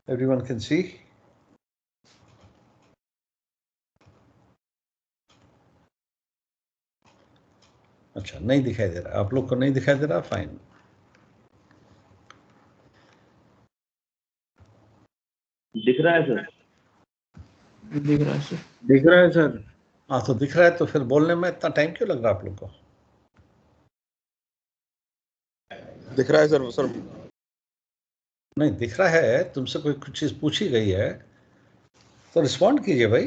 Everyone can see? अच्छा, नहीं दिखाई दे रहा, आप लोग को नहीं दिखाई दे रहा, फाइन। दिख रहा है सर? दिख रहा है सर। दिख रहा है सर। हाँ, तो दिख रहा है तो फिर बोलने में इतना टाइम क्यों लग रहा है आप लोग को? दिख रहा है सर। सर नहीं दिख रहा है, तुमसे कोई कुछ चीज पूछी गई है तो रिस्पॉन्ड कीजिए भाई।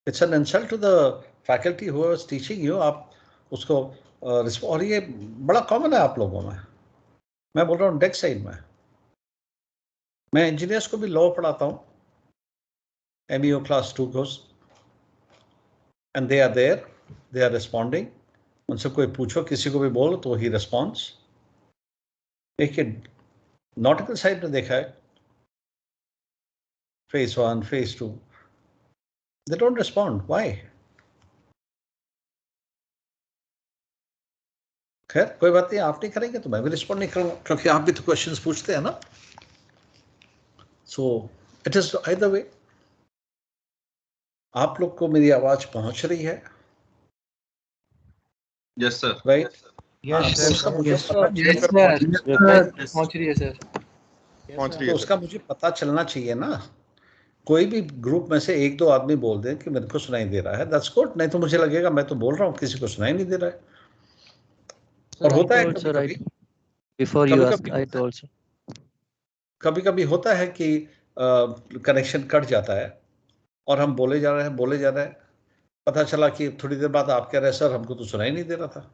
It's an insult to the faculty who was teaching you. आप उसको और ये बड़ा कॉमन है आप लोगों में। मैं बोल रहा हूँ डेक साइड में, मैं इंजीनियर्स को भी लॉ पढ़ाता हूँ, MEO class 2 course, and they are there, they are responding. उनसे कोई पूछो, किसी को भी बोलो तो ही रिस्पॉन्स। एक नॉटिकल साइड में देखा है, phase 1, phase 2, they don't respond. Why? खैर कोई बात नहीं, आप नहीं करेंगे तो मैं भी रिस्पॉन्ड नहीं करूंगा, क्योंकि आप भी तो क्वेश्चंस पूछते हैं ना। सो इट इज आइदर वे। आप लोग को मेरी आवाज पहुंच रही है? Yes sir. राइट? यस तो उसका मुझे पहुंच रही है सर। तो उसका मुझे पता चलना चाहिए ना। कोई भी ग्रुप में से एक दो आदमी बोल दें कि मेरे को सुनाई दे रहा है, दैट्स गुड। नहीं तो मुझे लगेगा मैं तो बोल रहा हूँ, किसी को सुनाई नहीं दे रहा है। और होता है कभी कभी होता है कि कनेक्शन कट जाता है और हम बोले जा रहे हैं, पता चला कि थोड़ी देर बाद आप कह रहे हैं सर हमको तो सुनाई नहीं दे रहा था।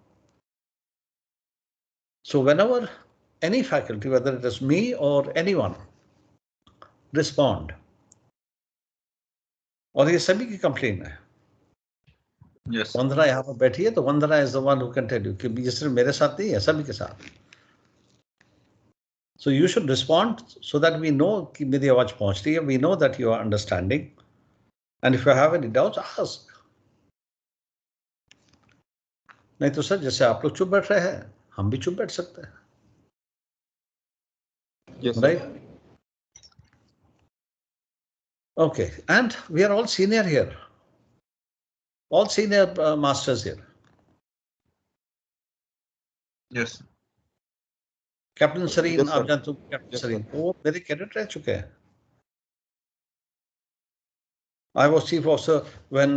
So whenever any faculty, whether it is me और एनीवन, रिस्पॉन्ड। और ये सभी की कंप्लेन है। Yes. वंदना यहाँ पर बैठी है तो Vandana is the one who can tell you कि ये सिर्फ मेरे साथ नहीं है, सभी के साथ। So you should respond so that we know कि मेरी आवाज पहुंच रही है, we know that you are understanding, and if you have any doubts, ask. नहीं तो सर जैसे आप लोग चुप बैठ रहे हैं, हम भी चुप बैठ सकते हैं। Yes, sir. Right? Okay, and we are all senior here, all senior masters here. Yes. Captain Sareen, Yes, sir. आप जानते हो कैप्टन Yes, सरीन, sir. वो मेरे कैडेट रह चुके हैं। I was chief officer when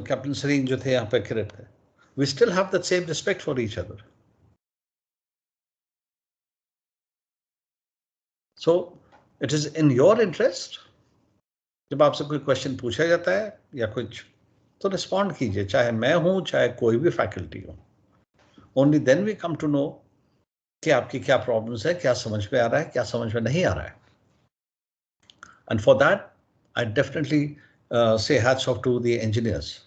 Captain Sareen जो थे यहाँ पे कैडेट थे। We still have that same respect for each other. So it is in your interest, जब आपसे कोई क्वेश्चन पूछा जाता है या कुछ, तो रिस्पॉन्ड कीजिए, चाहे मैं हूं चाहे कोई भी फैकल्टी हो। Only then we come to know कि आपकी क्या प्रॉब्लम्स है, क्या समझ में आ रहा है, क्या समझ में नहीं आ रहा है। And for that I definitely say hats off to the engineers.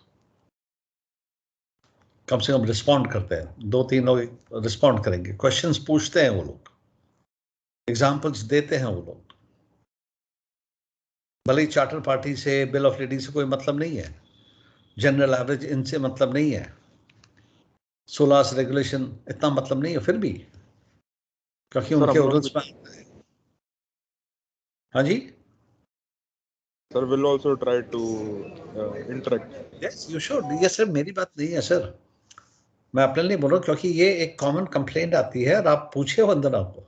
कम से कम रिस्पॉन्ड करते हैं, 2-3 लोग रिस्पॉन्ड करेंगे, क्वेश्चंस पूछते हैं वो लोग, एग्जाम्पल्स देते हैं वो लोग। भले ही चार्टर पार्टी से, बिल ऑफ लीडिंग से कोई मतलब नहीं है, जनरल एवरेज इनसे मतलब नहीं है, 16 रेगुलेशन इतना मतलब नहीं है, फिर भी क्योंकि उनके रूल्स में। हाँ जी Sir will also try to interact. Yes you should. ये सिर्फ मेरी बात नहीं है सर, मैं अपने लिए बोल रहा हूँ, क्योंकि ये एक कॉमन कंप्लेंट आती है और आप पूछिए वंदना को,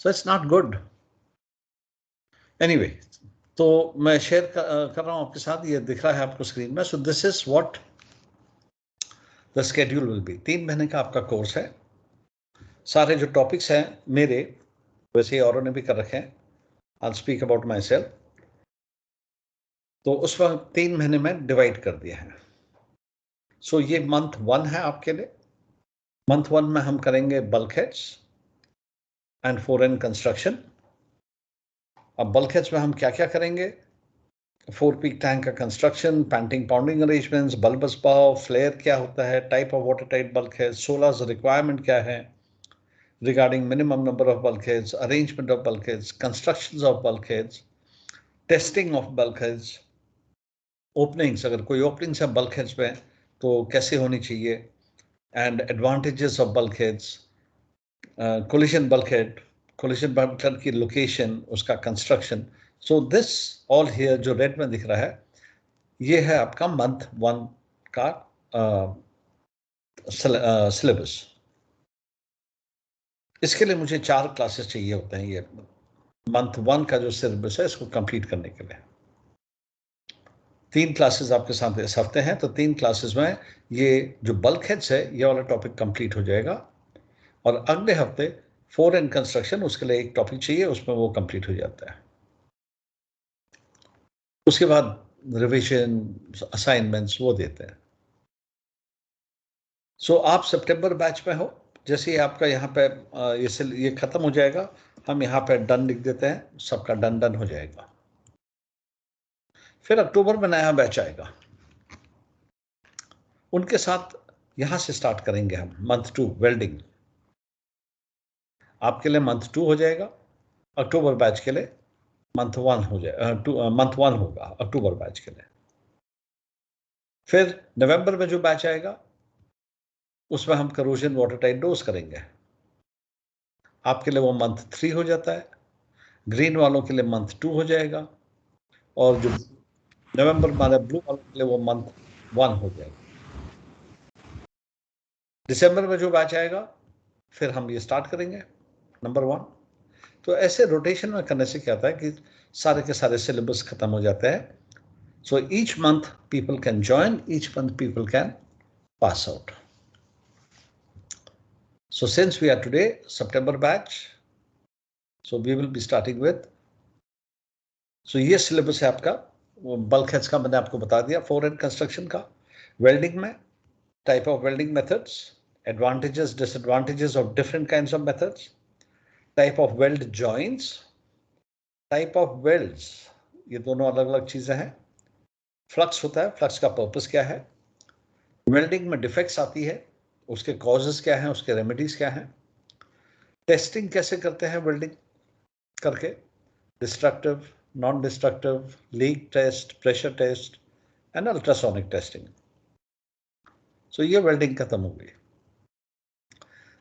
so it's not good. Anyway, तो मैं शेयर कर रहा हूँ आपके साथ, ये दिख रहा है आपको स्क्रीन में। सो this is what the schedule will be. 3 महीने का आपका कोर्स है। सारे जो टॉपिक्स हैं मेरे, वैसे ही औरों ने भी कर रखे हैं। I speak about my self. तो उस वक्त 3 महीने में डिवाइड कर दिया है। सो ये मंथ 1 है आपके लिए। मंथ 1 में हम करेंगे बल्कहेड्स एंड फॉरेन कंस्ट्रक्शन। अब बल्कहेड्स में हम क्या क्या करेंगे? 4 पीक टैंक का construction, painting pounding arrangements, bulbous bow, flare क्या होता है, type of water tight bulkhead, solars requirement क्या है, regarding minimum number of bulkheads, arrangement of bulkheads, constructions of bulkheads, testing of bulkheads, openings, अगर कोई openings है bulkheads में तो कैसे होनी चाहिए, and advantages of bulkheads, collision bulkhead, collision बटलर की लोकेशन, उसका construction. So this all here जो रेड में दिख रहा है, ये है आपका मंथ 1 का सिलेबस. इसके लिए मुझे 4 क्लासेस चाहिए होते हैं ये मंथ 1 का जो सिलेबस है इसको कंप्लीट करने के लिए. 3 क्लासेस आपके साथ इस हफ्ते हैं, तो 3 क्लासेस में ये जो बल्क हेड्स है ये वाला टॉपिक कंप्लीट हो जाएगा. और अगले हफ्ते 4 एंड कंस्ट्रक्शन, उसके लिए एक टॉपिक चाहिए, उसमें वो कंप्लीट हो जाता है. उसके बाद रिविजन असाइनमेंट्स वो देते हैं. सो आप सितंबर बैच में हो. जैसे ही आपका यहाँ पे ये खत्म हो जाएगा, हम यहाँ पे डन लिख देते हैं, सबका डन हो जाएगा. फिर अक्टूबर में नया बैच आएगा, उनके साथ यहां से स्टार्ट करेंगे हम मंथ 2 वेल्डिंग. आपके लिए मंथ 2 हो जाएगा, अक्टूबर बैच के लिए मंथ 1 हो जाएगा. मंथ 1 होगा अक्टूबर बैच के लिए. फिर नवंबर में जो बैच आएगा उसमें हम करोजन वाटर टाइट डोज करेंगे. आपके लिए वो मंथ 3 हो जाता है. ग्रीन वालों के लिए मंथ 2 हो जाएगा, और जो नवंबर वाले ब्लू वालों के लिए वो मंथ 1 हो जाएगा. दिसंबर में जो बैच आएगा फिर हम ये स्टार्ट करेंगे नंबर 1. तो ऐसे रोटेशन में करने से क्या होता है कि सारे के सारे सिलेबस खत्म हो जाते हैं. So each month people can join, each month people can pass out. So since we are today September batch, so we will be starting with, so ये सिलेबस है आपका. वो बल्क हेड्स का मैंने आपको बता दिया. 4 एंड कंस्ट्रक्शन का. वेल्डिंग में type of welding methods, advantages disadvantages of different kinds of methods, type of weld joints, type of welds, ये दोनों अलग अलग चीजें हैं. फ्लक्स होता है, फ्लक्स का पर्पस क्या है, वेल्डिंग में डिफेक्ट्स आती है, उसके कॉजेस क्या हैं, उसके रेमेडीज क्या हैं, टेस्टिंग कैसे करते हैं वेल्डिंग करके, destructive, non destructive, leak test, pressure test and ultrasonic testing. So ये वेल्डिंग खत्म हो गई.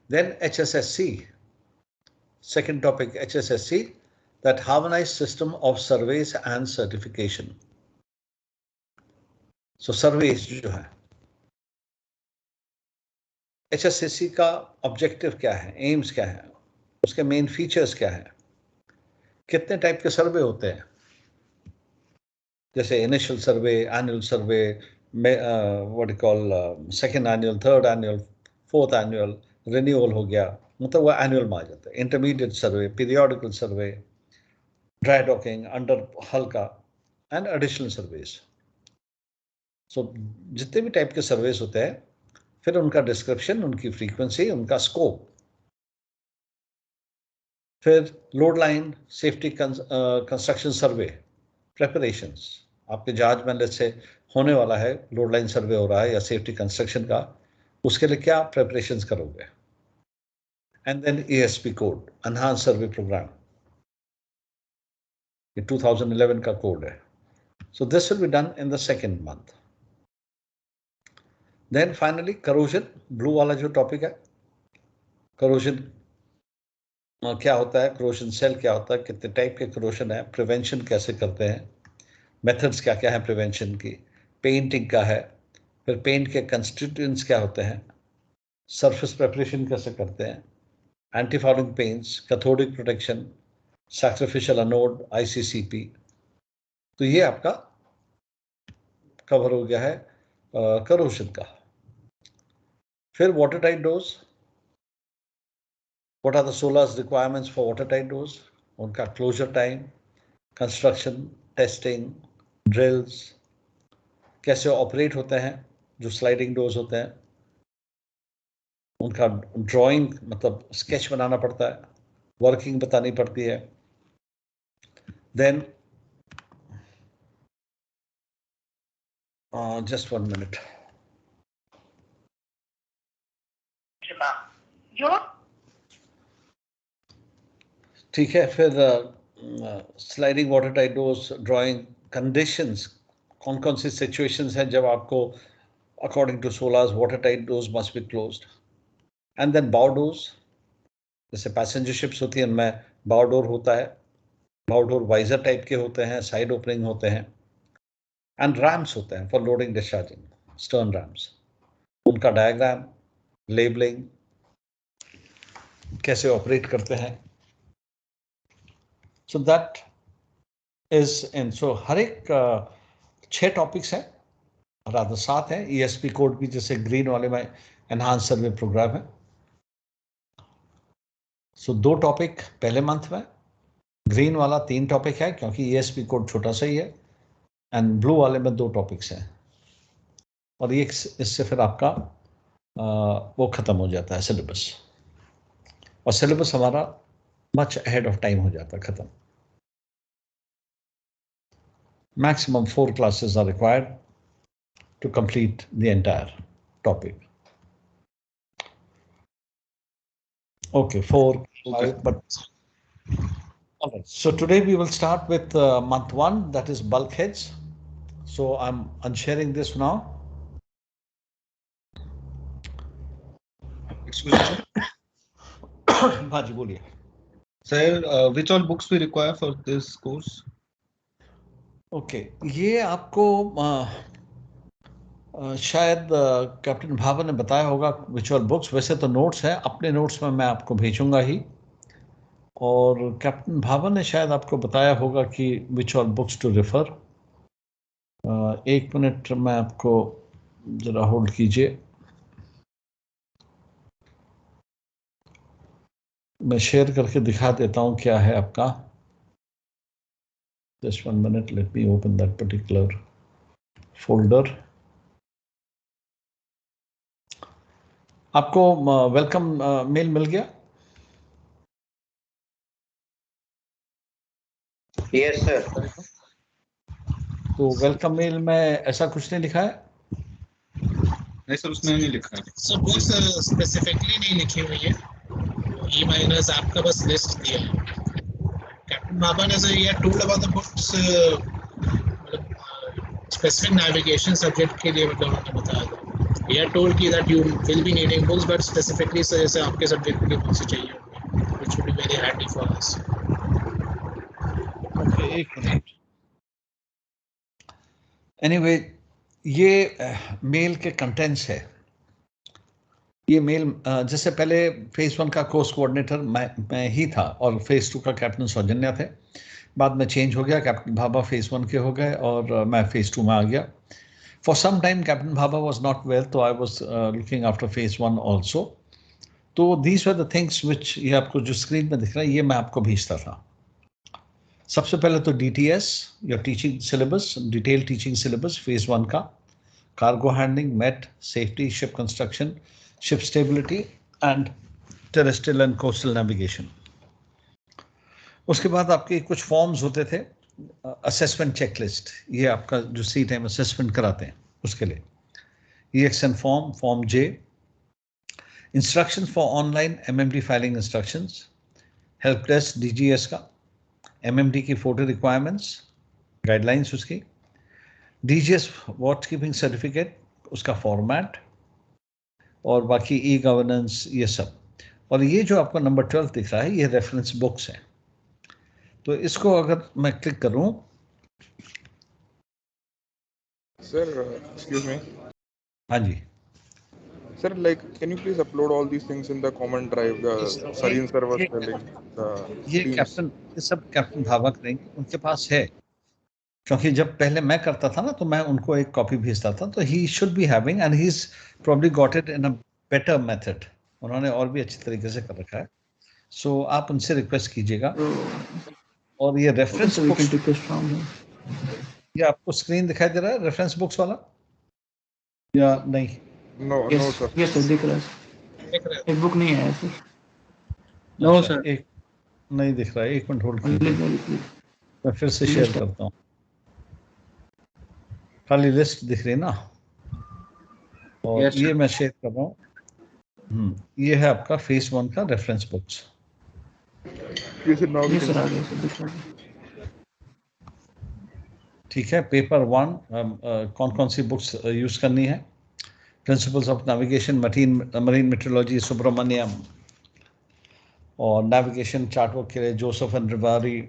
Then HSSC, second topic HSSC, that harmonized system of surveys and certification. So surveys जो है, HSSC का ऑब्जेक्टिव क्या है, एम्स क्या है, उसके मेन फीचर्स क्या है, कितने टाइप के सर्वे होते हैं, जैसे initial survey, annual survey, what you call second annual, third annual, fourth annual, renewal हो गया, मतलब वो एनुअल में आ जाता है. इंटरमीडिएट सर्वे, पीरियोडिकल सर्वे, ड्राई डॉकिंग, अंडर हल का, एंड एडिशनल सर्वेज. सो जितने भी टाइप के सर्वेज होते हैं, फिर उनका डिस्क्रिप्शन, उनकी फ्रीक्वेंसी, उनका स्कोप. फिर लोड लाइन सेफ्टी कंस्ट्रक्शन सर्वे प्रेपरेशंस. आपके जहाज में से होने वाला है, लोड लाइन सर्वे हो रहा है या सेफ्टी कंस्ट्रक्शन का, उसके लिए क्या प्रेपरेशंस करोगे. And then ESP code, enhance survey programme, ये 2011 का कोड है. So this will be done in the second month. Then finally corrosion, blue वाला जो टॉपिक है, करोजन क्या होता है, करोजन सेल क्या होता है, कितने टाइप के करोजन है, प्रिवेंशन कैसे करते हैं, मेथड्स क्या क्या है प्रिवेंशन की, पेंटिंग का है, फिर पेंट के कंस्टिट्यूएंट्स क्या होते हैं, सरफेस प्रिपरेशन कैसे करते हैं, anti falling paints, cathodic protection, sacrificial anode, ICCP. तो ये आपका कवर हो गया है करोजन का. फिर water tight doors, what are the SOLAS requirements for watertight doors, उनका closure time, construction, testing, drills, कैसे ऑपरेट होते हैं जो स्लाइडिंग डोर्स होते हैं, उनका ड्राइंग मतलब स्केच बनाना पड़ता है, वर्किंग बतानी पड़ती है. Then just 1 minute. ठीक है. फिर sliding water tight doors, drawing, conditions, कौन कौन सी सिचुएशंस हैं जब आपको according to SOLAS water tight doors must be closed. And then bow doors, जैसे पैसेंजर शिप्स होती हैं, उनमें बाउडोर होता है, बाउडोर वाइजर टाइप के होते हैं, साइड ओपनिंग होते हैं, एंड रैम्स होते हैं for loading discharging, stern rams. उनका डायग्राम, लेबलिंग, कैसे ऑपरेट करते हैं, सो दैट इज इन। सो हर एक 6 टॉपिक्स हैं, रादर 7 है। ESP कोड भी जैसे ग्रीन वाले में एनहांस सर्वे प्रोग्राम है। सो 2 टॉपिक पहले मंथ में, ग्रीन वाला 3 टॉपिक है क्योंकि ESP कोड छोटा सा ही है, एंड ब्लू वाले में 2 टॉपिक्स हैं। और ये इससे फिर आपका वो खत्म हो जाता है सिलेबस, और सिलेबस हमारा मच अहेड ऑफ टाइम हो जाता है खत्म। Maximum 4 classes are required to complete the entire topic. Okay, 4, 5, but all right. So today we will start with month 1, that is bulkheads. So I'm unsharing this now. Excuse me. Bhaji, बोलिए। Sir, which all books we require for this course? Okay, ये आपको शायद captain Bhabha ने बताया होगा visual books. वैसे तो notes है, अपने नोट्स में मैं आपको भेजूंगा ही, और कैप्टन भाभा ने शायद आपको बताया होगा कि visual books to refer. 1 minute मैं आपको जरा होल्ड कीजिए, मैं शेयर करके दिखा देता हूं क्या है आपका। Just 1 minute, let me open that particular folder. आपको वेलकम मेल मिल गया? Yes sir. तो वेलकम मेल में ऐसा कुछ नहीं लिखा है? नहीं सर, उसमें नहीं लिखा है। सब बुक्स स्पेसिफिकली नहीं लिखी हुई है, ई माइनस आपका बस लिस्ट दिया है। कैप्टन बाबा ने सर ये told about the books, specific navigation subject के लिए मतलब उन्होंने बताया था। ये टोल्ड कि that you will be needing books, but specifically sir जैसे आपके सब्जेक्ट के लिए बुक्स चाहिए होंगे, which would be very handy for us. Okay, 1 minute. Anyway, ये मेल के कंटेंट्स है। ये मेल जैसे पहले फेज 1 का कोर्स कोऑर्डिनेटर मैं ही था, और फेज 2 का कैप्टन सौजन्या थे। बाद में चेंज हो गया, कैप्टन भाभा फेज 1 के हो गए और मैं फेज 2 में आ गया। For some time captain Bhabha was not well, तो I was looking after phase 1 also. तो these were the things which, ये आपको जो स्क्रीन में दिख रहा है ये मैं आपको भेजता था। सबसे पहले तो DTS, your teaching syllabus, detail teaching syllabus phase 1 का, cargo handling, met, safety, ship construction, ship stability and terrestrial and coastal navigation. उसके बाद आपके कुछ फॉर्म्स होते थे, असेसमेंट चेकलिस्ट, ये आपका जो CTEM असेसमेंट कराते हैं उसके लिए, EXN form, form J, instruction for online MMD filing instructions, help desk DGS का, MMD की फोटो रिक्वायरमेंट्स, गाइडलाइंस उसकी, DGS वॉच कीपिंग सर्टिफिकेट, उसका फॉर्मेट, और बाकी E-गवर्नेंस, ये सब। और ये जो आपका नंबर 12 दिख रहा है ये रेफरेंस बुक्स है। तो इसको अगर मैं क्लिक करूं, Sir, excuse me. हाँ जी, Sir, like, can you please upload all these things in the common drive? Sareen sir was telling ये Teams. कैप्टन, ये सब कैप्टन भाभा करेंगे, उनके पास है। क्योंकि जब पहले मैं करता था ना, तो मैं उनको एक कॉपी भेजता था, तो he should be having, and he is probably got it in a better method. उन्होंने और भी अच्छी तरीके से कर रखा है। सो आप उनसे रिक्वेस्ट कीजिएगा। और ये रेफरेंस बुक्स, ये आपको स्क्रीन दिखाई दे रहा है रेफरेंस बुक्स वाला या नहीं? No, no, sir. Yes sir, दिख रहा है। एक बुक नहीं है सर। नो अच्छा, सर, एक नहीं दिख रहा है, 1 मिनट होल्ड कीजिए, मैं फिर से शेयर करता हूँ। खाली लिस्ट दिख रही है ना, और Yes, ये sir. मैं शेयर कर रहा हूँ। ये है आपका फेज 1 का reference books. Yes, sir, now we yes can sir, आ see. गया सर, दिख रहा है। ठीक है, पेपर 1 कौन कौन सी बुक्स यूज करनी है? Principles of navigation, marine meteorology, Subramaniam, और नेविगेशन चार्ट वर्क के लिए Joseph and Rewari,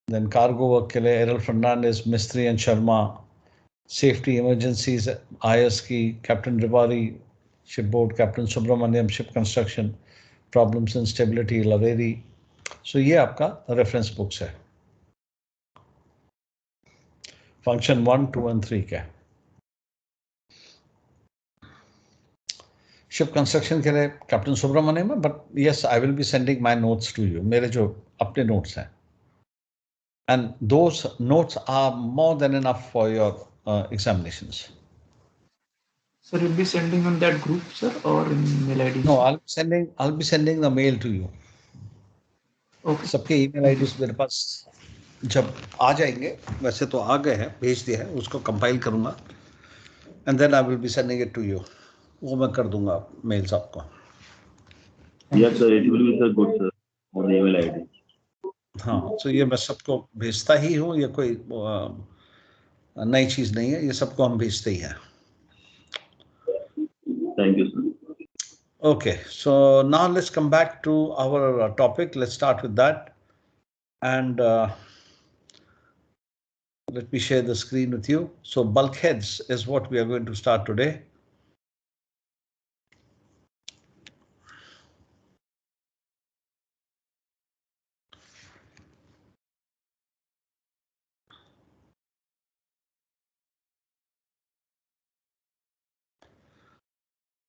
then cargo work के लिए Errol Fernandes, Mistry and Sharma, safety emergencies IS की captain Rewari, ship board captain Subramaniam, ship construction problems and stability Lavery. So ये आपका रेफरेंस बुक्स है फंक्शन 1, 2 and 3 का। शिप कंस्ट्रक्शन के लिए कैप्टन सुब्रमण्यम है, but yes I will be sending my notes to you, मेरे जो अपने नोट्स हैं, and those notes are more than enough for your examinations. Sir, you'll be sending on that group, sir, or in mail ID? No, I'll be sending the mail to you. Okay. सबके email IDs मेरे पास जब आ जाएंगे, वैसे तो आ गए हैं, भेज दिया है, उसको कंपाइल करूंगा and then I will be sending it to you. वो मैं कर दूंगा मेल्स आपको। Yes, sir. It will be sir good, sir. On the email ID. हाँ, तो ये मैं सबको भेजता ही हूँ, ये कोई नई चीज नहीं है, ये सबको हम भेजते ही हैं। Thank you, sir. Okay, so now let's come back to our topic. Let's start with that, and let me share the screen with you. So bulkheads is what we are going to start today.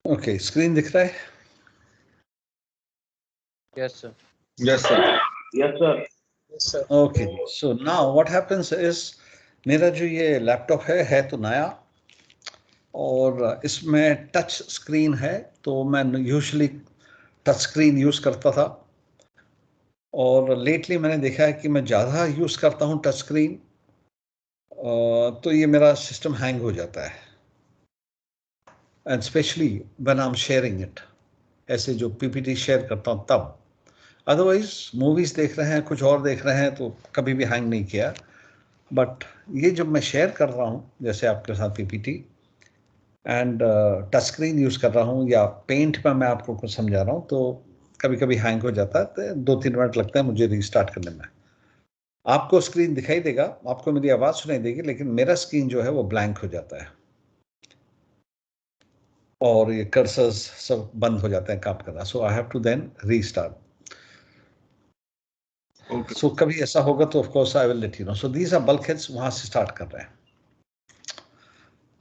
Okay, screen दिख रहा है? Yes, sir. Yes, sir. Yes, sir. Yes, sir. Okay, so now what happens is मेरा जो ये laptop है तो नया, और इसमें टच स्क्रीन है, तो मैं यूजुअली टच स्क्रीन यूज करता था, और लेटली मैंने देखा है कि मैं ज़्यादा यूज करता हूँ टच स्क्रीन, तो ये मेरा सिस्टम हैंग हो जाता है, and specially when I am sharing it, ऐसे जो PPT शेयर करता हूँ तब। अदरवाइज मूवीज देख रहे हैं, कुछ और देख रहे हैं, तो कभी भी हैंग नहीं किया। बट ये जब मैं शेयर कर रहा हूँ, जैसे आपके साथ PPT and touch screen use कर रहा हूँ, या पेंट में मैं आपको कुछ समझा रहा हूँ, तो कभी कभी हैंग हो जाता है, तो 2-3 मिनट लगता है मुझे रीस्टार्ट करने में। आपको स्क्रीन दिखाई देगा, आपको मेरी आवाज सुनाई देगी, लेकिन मेरा स्क्रीन जो है वो ब्लैंक हो जाता है, और ये कर्सर्स सब बंद हो जाते हैं काम करना। So I have to then restart. Okay. So कभी ऐसा होगा तो of course I will let you know. So these are bulkheads, वहां से स्टार्ट कर रहे हैं।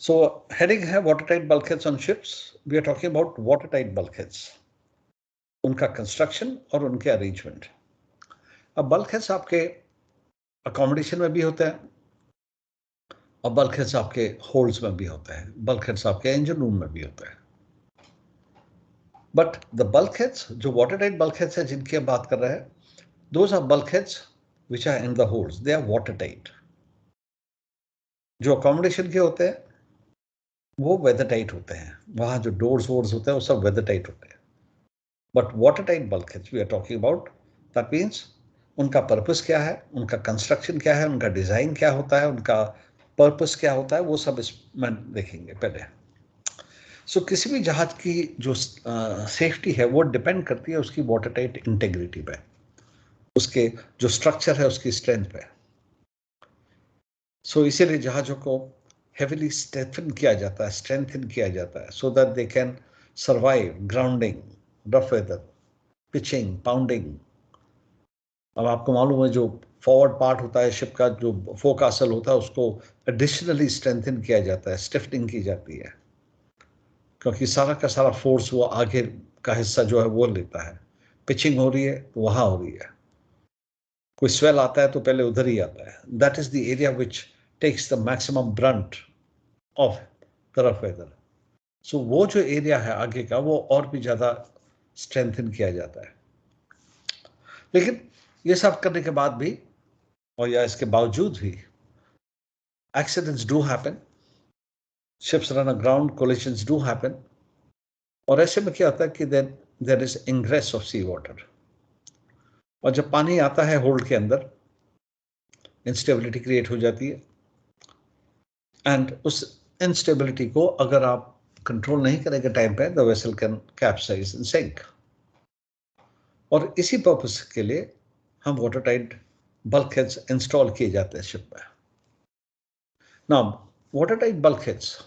सो हेडिंग है water tight bulkheads on ships. We are talking about water tight bulkheads, उनका कंस्ट्रक्शन और उनके अरेंजमेंट। अब बल्कहेड्स आपके अकोमोडेशन में भी होते हैं, और बल्कहेड्स आपके होल्ड्स में भी होते हैं, बल्कहेड्स आपके इंजन रूम में भी होते हैं। बट द बल्कहेड्स, जो वाटर टाइट बल्कहेड्स है जिनकी हम बात कर रहे हैं, those are bulkheads which are in the holds, they are watertight. जो अकोमोडेशन के होते हैं वो वेदर टाइट होते हैं, वहां जो डोर्स वोर्स होते हैं वो सब वेदर टाइट होते हैं। But water tight bulkheads we are talking about, that means उनका पर्पस क्या है, उनका कंस्ट्रक्शन क्या है, उनका डिजाइन क्या होता है, उनका पर्पस क्या होता है, वो सब इसमें देखेंगे पहले। सो किसी भी जहाज की जो सेफ्टी है वो डिपेंड करती है उसकी वाटर टाइट इंटेग्रिटी पे, उसके जो स्ट्रक्चर है उसकी स्ट्रेंथ पे। सो इसीलिए जहाजों को हेवीली स्ट्रेंथन किया जाता है, so that they can survive grounding, rough weather, pitching, pounding. अब आपको मालूम है जो फॉरवर्ड पार्ट होता है शिप का, जो फोकासल होता है, उसको एडिशनली स्ट्रेंथन किया जाता है, स्टिफनिंग की जाती है, क्योंकि सारा का सारा फोर्स वो आगे का हिस्सा जो है वो लेता है। पिचिंग हो रही है तो वहां हो रही है, कोई स्वेल आता है तो पहले उधर ही आता है। That is the area which takes the maximum brunt of the rough weather. So वो जो एरिया है आगे का वो और भी ज्यादा स्ट्रेंथन किया जाता है। लेकिन ये सब करने के बाद भी, और या इसके बावजूद भी, accidents do happen, ships run aground, collisions do happen. और ऐसे में क्या होता है कि there is ingress of sea water, और जब पानी आता है होल्ड के अंदर, इंस्टेबिलिटी क्रिएट हो जाती है, एंड उस इंस्टेबिलिटी को अगर आप कंट्रोल नहीं करेंगे टाइम पे, the vessel can capsize and sink. और इसी पर्पस के लिए हम वाटर टाइट बल्कहेड्स इंस्टॉल किए जाते हैं शिप में. Now water tight bulkheads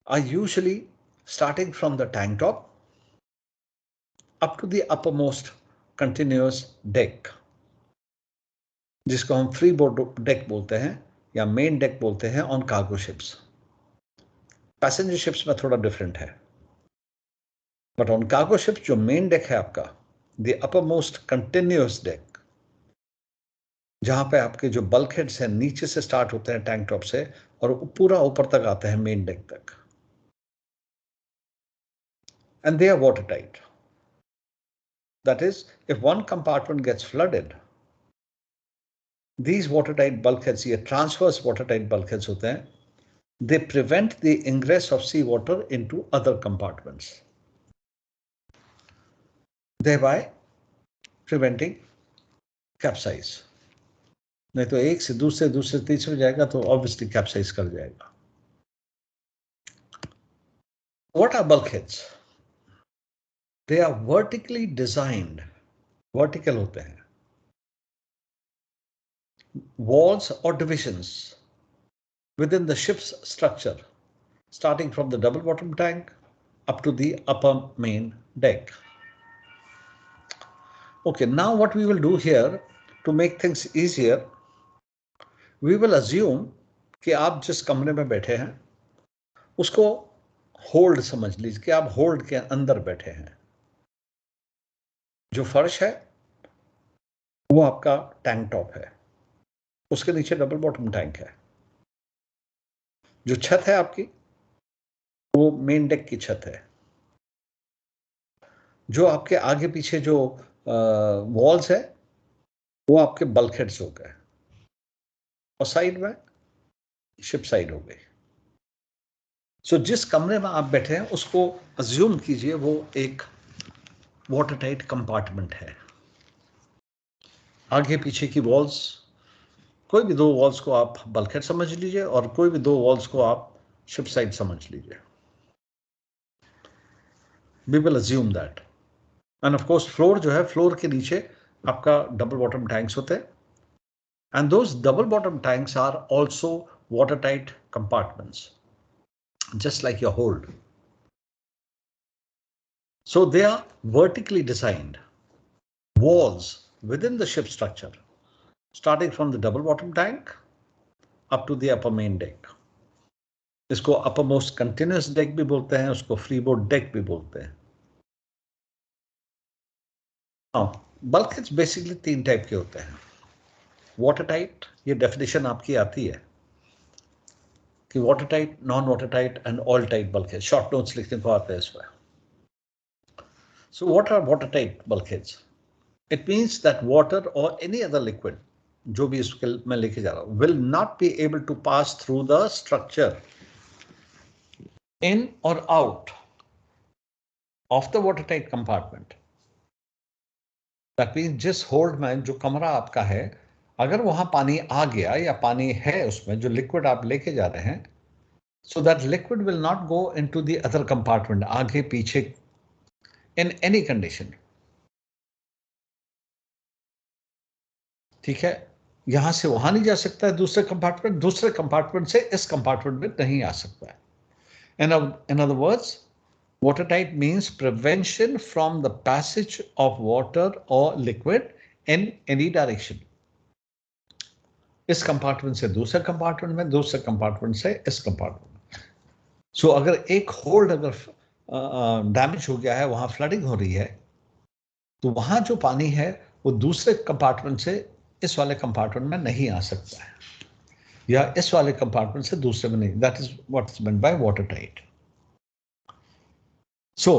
are usually starting from the tank top up to the uppermost continuous deck, जिसको हम फ्री बोर्ड डेक बोलते हैं या मेन डेक बोलते हैं on cargo ships. Passenger ships में थोड़ा डिफरेंट है, बट ऑन कार्गो शिप्स जो मेन डेक है आपका, द अपरमोस्ट कंटिन्यूअस डेक, जहां पे आपके जो बल्कहेड्स हैं नीचे से स्टार्ट होते हैं टैंक टॉप से और पूरा ऊपर तक आते हैं मेन डेक तक, and they are watertight. That is, if one compartment gets flooded, these watertight bulkheads, ये transverse watertight bulkheads होते हैं, they prevent the ingress of seawater into other compartments, thereby preventing capsize. नहीं तो एक से दूसरे तीसरे जाएगा तो obviously capsize कर जाएगा. What are bulkheads? They are vertically designed, vertical होते हैं, walls or divisions within the ship's structure, starting from the double bottom tank up to the upper main deck. Okay, now what we will do here to make things easier, we will assume कि आप जिस कमरे में बैठे हैं उसको hold समझ लीजिए कि आप होल्ड के अंदर बैठे हैं. जो फर्श है वो आपका टैंक टॉप है, उसके नीचे डबल बॉटम टैंक है. जो छत है आपकी वो मेन डेक की छत है. जो आपके आगे पीछे जो वॉल्स है वो आपके बल्कहेड्स हो गए और साइड में शिप साइड हो गई. सो जिस कमरे में आप बैठे हैं उसको अज्यूम कीजिए वो एक वाटर टाइट कंपार्टमेंट है. आगे पीछे की वॉल्स, कोई भी दो वॉल्स को आप बल्कहेड समझ लीजिए और कोई भी दो वॉल्स को आप शिप साइड समझ लीजिए. We will assume that. And of course floor जो है, फ्लोर के नीचे आपका डबल बॉटम टैंक्स होते हैं, and those double bottom tanks are also water tight compartments, just like your hold. So they are vertically designed walls within the ship structure, starting from the double bottom tank up to the upper main deck. इसको uppermost continuous deck भी बोलते हैं, उसको freeboard deck भी बोलते हैं. Now, bulkheads basically तीन type के होते हैं. Watertight, ये definition आपकी आती है कि watertight, non-watertight and all-tight bulkheads. Short notes लिखने को आते हैं इसमें. So what are watertight bulkheads? It means that water or any other liquid, जो भी इसके मैं लेके जा रहा हूं, will not be able to pass through the structure in or out of the watertight compartment. That means जिस hold में जो कमरा आपका है, अगर वहां पानी आ गया या पानी है उसमें जो लिक्विड आप लेके जा रहे हैं, so that liquid will not go into the other compartment, आगे पीछे, in any condition. ठीक है, यहां से वहां नहीं जा सकता है दूसरे कंपार्टमेंट से इस कंपार्टमेंट में नहीं आ सकता है. In other words, watertight means prevention from the passage of water or liquid in any direction. इस कंपार्टमेंट से दूसरे कंपार्टमेंट में, दूसरे कंपार्टमेंट से इस कंपार्टमेंट में. सो अगर एक होल्ड अगर डैमेज हो गया है, वहां फ्लडिंग हो रही है, तो वहां जो पानी है वो दूसरे कंपार्टमेंट से इस वाले कंपार्टमेंट में नहीं आ सकता है, या इस वाले कंपार्टमेंट से दूसरे में नहीं. That is what is meant by water tight. So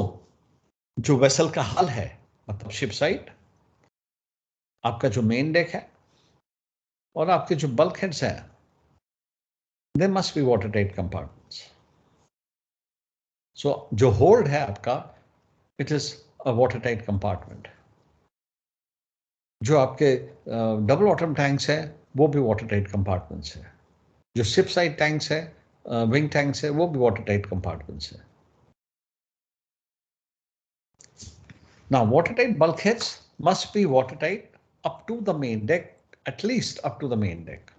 जो वेसल का हल है, मतलब शिप साइड, आपका जो मेन डेक है और आपके जो बल्क हेड्स हैं, they must be water tight compartments. So जो होल्ड है आपका, it is a water tight compartment. जो आपके डबल बॉटम टैंक्स है वो भी वाटर टाइट कंपार्टमेंट्स है. जो शिप साइड टैंक्स है, विंग टैंक्स है, वो भी वाटर टाइट कंपार्टमेंट्स है. Now, watertight bulkheads must be watertight up to the main deck, at least up to the main deck.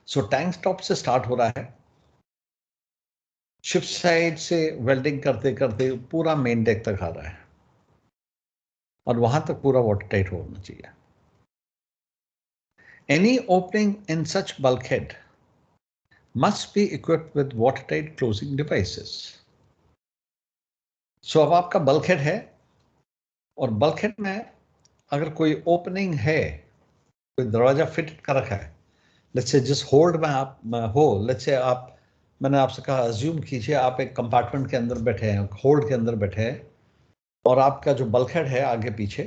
So tank top से start हो रहा है, शिप साइड से वेल्डिंग करते करते पूरा मेन डेक तक आ रहा है, और वहां तक पूरा वाटरटाइट होना चाहिए. Any opening in such bulkhead must be equipped with watertight closing devices. So अब आपका बल्कहेड है, और बल्कहेड में अगर कोई ओपनिंग है, कोई दरवाजा फिट कर रखा है, लेट्स से जिस होल्ड में आप हो, लेट्स से आप, मैंने आपसे कहा अज्यूम कीजिए आप एक कंपार्टमेंट के अंदर बैठे हैं, होल्ड के अंदर बैठे हैं, और आपका जो बल्कहेड है आगे पीछे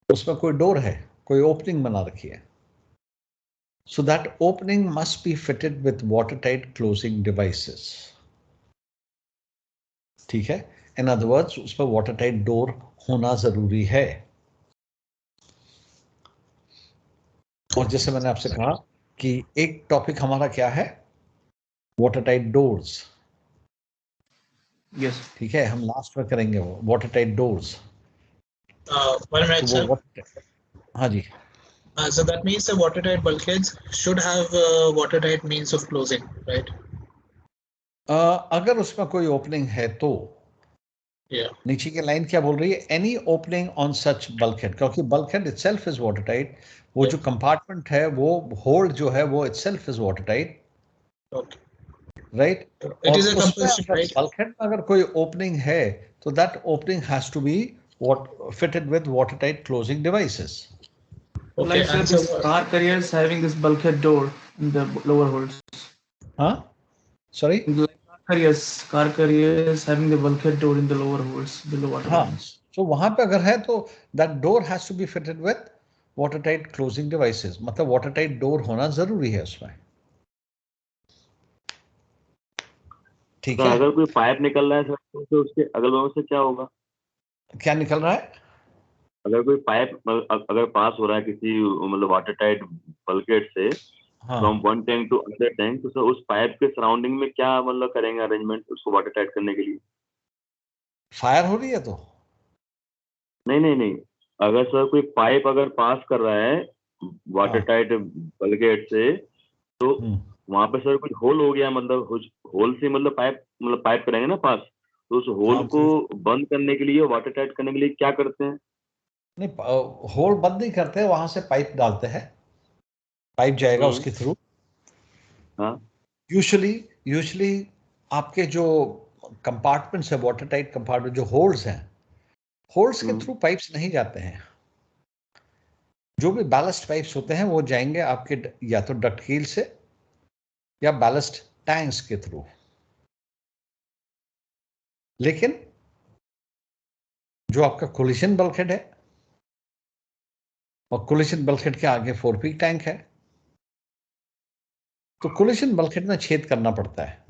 उसमें कोई डोर है, कोई ओपनिंग बना रखी है. So that opening must be fitted with watertight closing devices. ठीक है, in other words उस पर watertight door होना जरूरी है. और जैसे मैंने आपसे कहा कि एक टॉपिक हमारा क्या है, watertight doors. Yes. ठीक है, हम लास्ट में करेंगे वो watertight doors. One minute, sir. हाँ जी. So that means the watertight bulkheads should have watertight means of closing, right? अगर उसमें कोई ओपनिंग है तो Yeah. नीचे की लाइन क्या बोल रही है, any opening on such bulkhead, क्योंकि बल्कहेड इटसेल्फ इज वाटरटाइट. वो जो कंपार्टमेंट है, वो होल्ड जो है वो itself is watertight, Okay. Right. It is a compulsion, right? Bulkhead में अगर कोई ओपनिंग है तो that opening has to be fitted with watertight closing devices. Okay. Like sir, And so, this car carriers having this bulkhead door in the lower holds. Huh? Sorry? Like car carriers having the bulkhead door in the lower holds below water हाँ, lines. so वहां पे अगर है तो that door has to be fitted with watertight closing devices. मतलब watertight door होना जरूरी है उसमें. ठीक है. अगर कोई पाइप निकल रहा है सर तो उसके अगल बगल से क्या होगा? क्या निकल रहा है? अगर कोई पाइप अगर पास हो रहा है किसी मतलब वाटर टाइट बल्कहेड से from one tank to other tank, तो सर उस पाइप के सराउंडिंग में क्या मतलब करेंगे अरेंजमेंट उसको वाटर टाइट करने के लिए? फायर हो रही है तो नहीं, अगर सर कोई पाइप अगर पास कर रहा है वाटर टाइट बल्कहेड से, तो वहां पे सर कुछ होल हो गया, मतलब होल से मतलब पाइप करेंगे ना पास, तो उस होल को बंद करने के लिए, वाटर टाइट करने के लिए क्या करते हैं? नहीं, होल बंद नहीं करते, वहां से पाइप डालते हैं, पाइप जाएगा उसके थ्रू. हाँ, यूजुअली आपके जो कंपार्टमेंट्स है, वाटर टाइट कंपार्टमेंट, जो होल्ड्स हैं, होल्ड्स के थ्रू पाइप्स नहीं जाते हैं. जो भी बैलेस्ट पाइप्स होते हैं वो जाएंगे आपके या तो डक्ट हील से या बैलेस्ट टैंक्स के थ्रू. लेकिन जो आपका कोलिशन बल्कहेड है, और कोलिशन बल्कहेड के आगे 4 पीक टैंक है, तो कोलिशन बल्कहेड में छेद करना पड़ता है.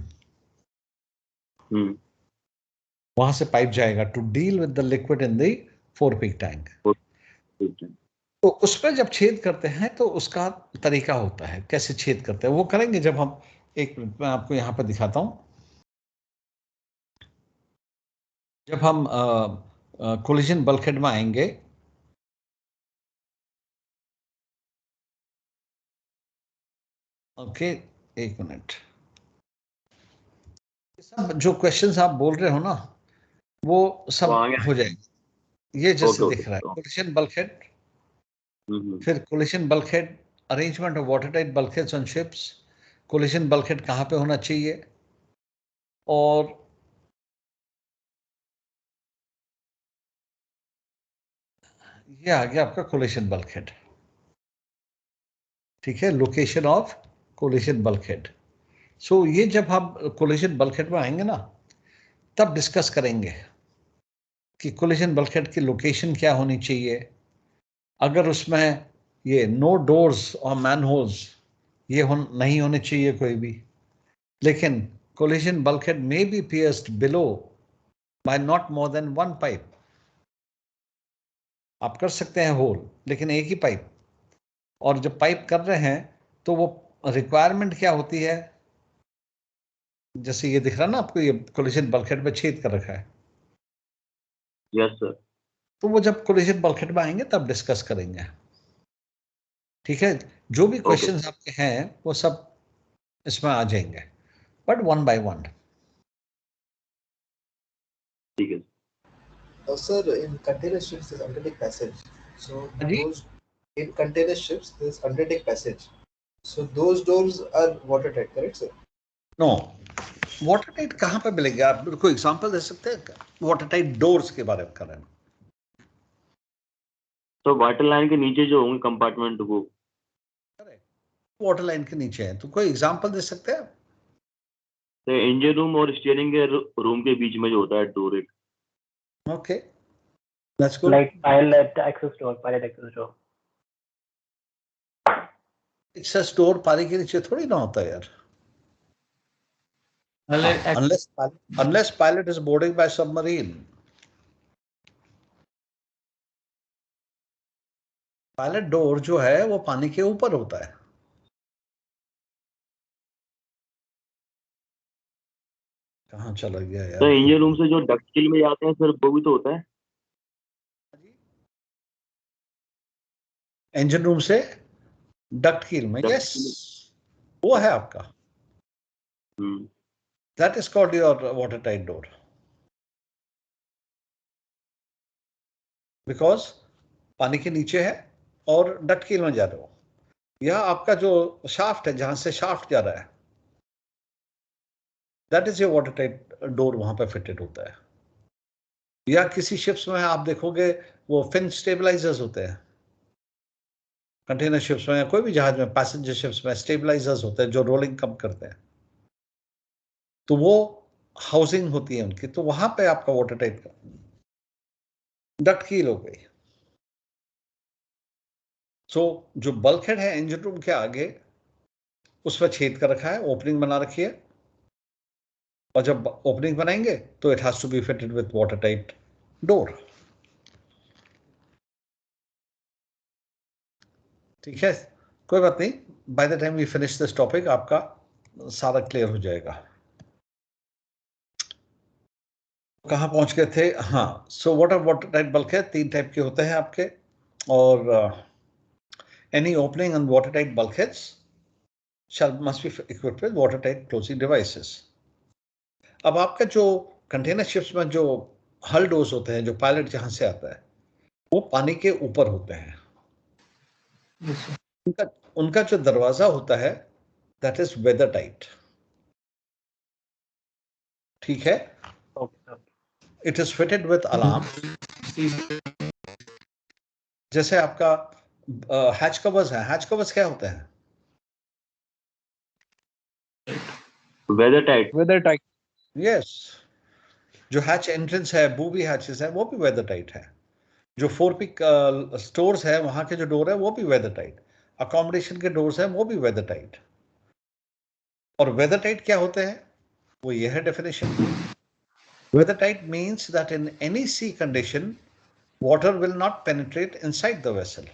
वहां से पाइप जाएगा to deal with the liquid in the 4 peak tank. तो उसमें जब छेद करते हैं तो उसका तरीका होता है, कैसे छेद करते हैं वो करेंगे जब हम, एक मिनट में आपको यहां पर दिखाता हूं. जब हम कोलिशन बल्कहेड में आएंगे, ओके, एक मिनट. सब जो क्वेश्चंस आप बोल रहे हो ना, वो सब हो जाएंगे. ये जैसे दिख रहा है कोलिशन बल्कहेड, फिर collision bulkhead, arrangement of watertight bulkheads on ships, collision bulkhead कहाँ पे होना चाहिए, और ये आ गया आपका कोलिशन बल्कहेड. ठीक है, location of collision bulkhead. So ये जब हम कोलिशन बल्कहेड में आएंगे ना, तब डिस्कस करेंगे कि कोलिशन बल्कहेड की लोकेशन क्या होनी चाहिए. अगर उसमें ये नो डोर्स और मैनहोल्स ये नहीं होने चाहिए कोई भी, लेकिन collision bulkhead may be pierced below by not more than 1 pipe. आप कर सकते हैं होल, लेकिन एक ही पाइप. और जब पाइप कर रहे हैं तो वो रिक्वायरमेंट क्या होती है, जैसे ये दिख रहा है ना आपको, ये कोलिशन बल्कहेड पे छेद कर रखा है, यस सर। तो वो जब कोलिजन बल्कहेड में आएंगे तब डिस्कस करेंगे, ठीक है। जो भी क्वेश्चंस आपके हैं वो सब इसमें आ जाएंगे, बट वन बाय वन। ठीक है। Sir, in container ships there's underdeck passage. So जी? those in container ships there's underdeck passage. So those doors are watertight, correct, sir? No, water tight कहाँ पे मिलेंगे? आप मेरे को एग्जांपल दे सकते हैं वाटर टाइट डोर्स के बारे में कर रहे हैं? तो वाटर लाइन के नीचे जो होंगे कंपार्टमेंट वो वाटर लाइन के नीचे है, तो कोई एग्जांपल दे सकते हैं? तो इंजन रूम और स्टीयरिंग के रूम के बीच में जो होता है डोर एक। Okay, let's go. Like pilot access door, pilot access door. Access door पानी के नीचे थोड़ी ना होता है यार, unless pilot is boarding by submarine. Pilot door जो है वो पानी के ऊपर होता है। कहाँ चला गया यार? तो इंजन रूम से जो डक्टिल में जाते हैं सर वो भी तो होता है। इंजन रूम से डक्ट कील में, यस, वो है आपका। That is called your water tight door, because पानी के नीचे है और डक्ट कील में जा रहे हो। यह आपका जो शाफ्ट है, जहां से शाफ्ट जा रहा है, that is your water tight door, वहां पे फिटेड होता है। या किसी शिप्स में आप देखोगे वो फिन स्टेबलाइजर्स होते हैं, कंटेनर शिप्स में या कोई भी जहाज में, पैसेंजर शिप्स में स्टेबलाइजर्स होते हैं जो रोलिंग कम करते हैं, तो वो हाउसिंग होती है उनकी, तो वहां पे आपका वाटर टाइट डक्ट कील हो गई। सो जो बल्कहेड है इंजन रूम के आगे, उसमें छेद कर रखा है, ओपनिंग बना रखी है, और जब ओपनिंग बनाएंगे तो it has to be fitted with water tight door, ठीक है। कोई बात नहीं, by the time we finish this topic आपका सारा क्लियर हो जाएगा। कहाँ पहुंच गए थे? हाँ, so water tight bulkhead 3 type के होते हैं आपके, और any opening on watertight bulkheads must be equipped with watertight closing devices. अब आपका जो कंटेनर शिप्स में जो हल डोर्स होते हैं, जो पायलट जहां से आता है, वो पानी के ऊपर होते हैं। उनका जो दरवाजा होता है दैट इज वेदर टाइट, ठीक है। It is fitted with alarm. जैसे आपका हैच कवर्स है, हैच कवर्स क्या होते हैं? Weather tight. यस, जो हैच एंट्रेंस है, बूबी हैचेस है, वो भी वेदर टाइट है। जो 4 पिक स्टोर्स है, वहां के जो डोर है वो भी वेदर टाइट। अकोमोडेशन के डोर्स हैं वो भी वेदर टाइट। और वेदर टाइट क्या होते हैं? वो ये है definition. Weather tight means that in any sea condition water will not penetrate inside the vessel.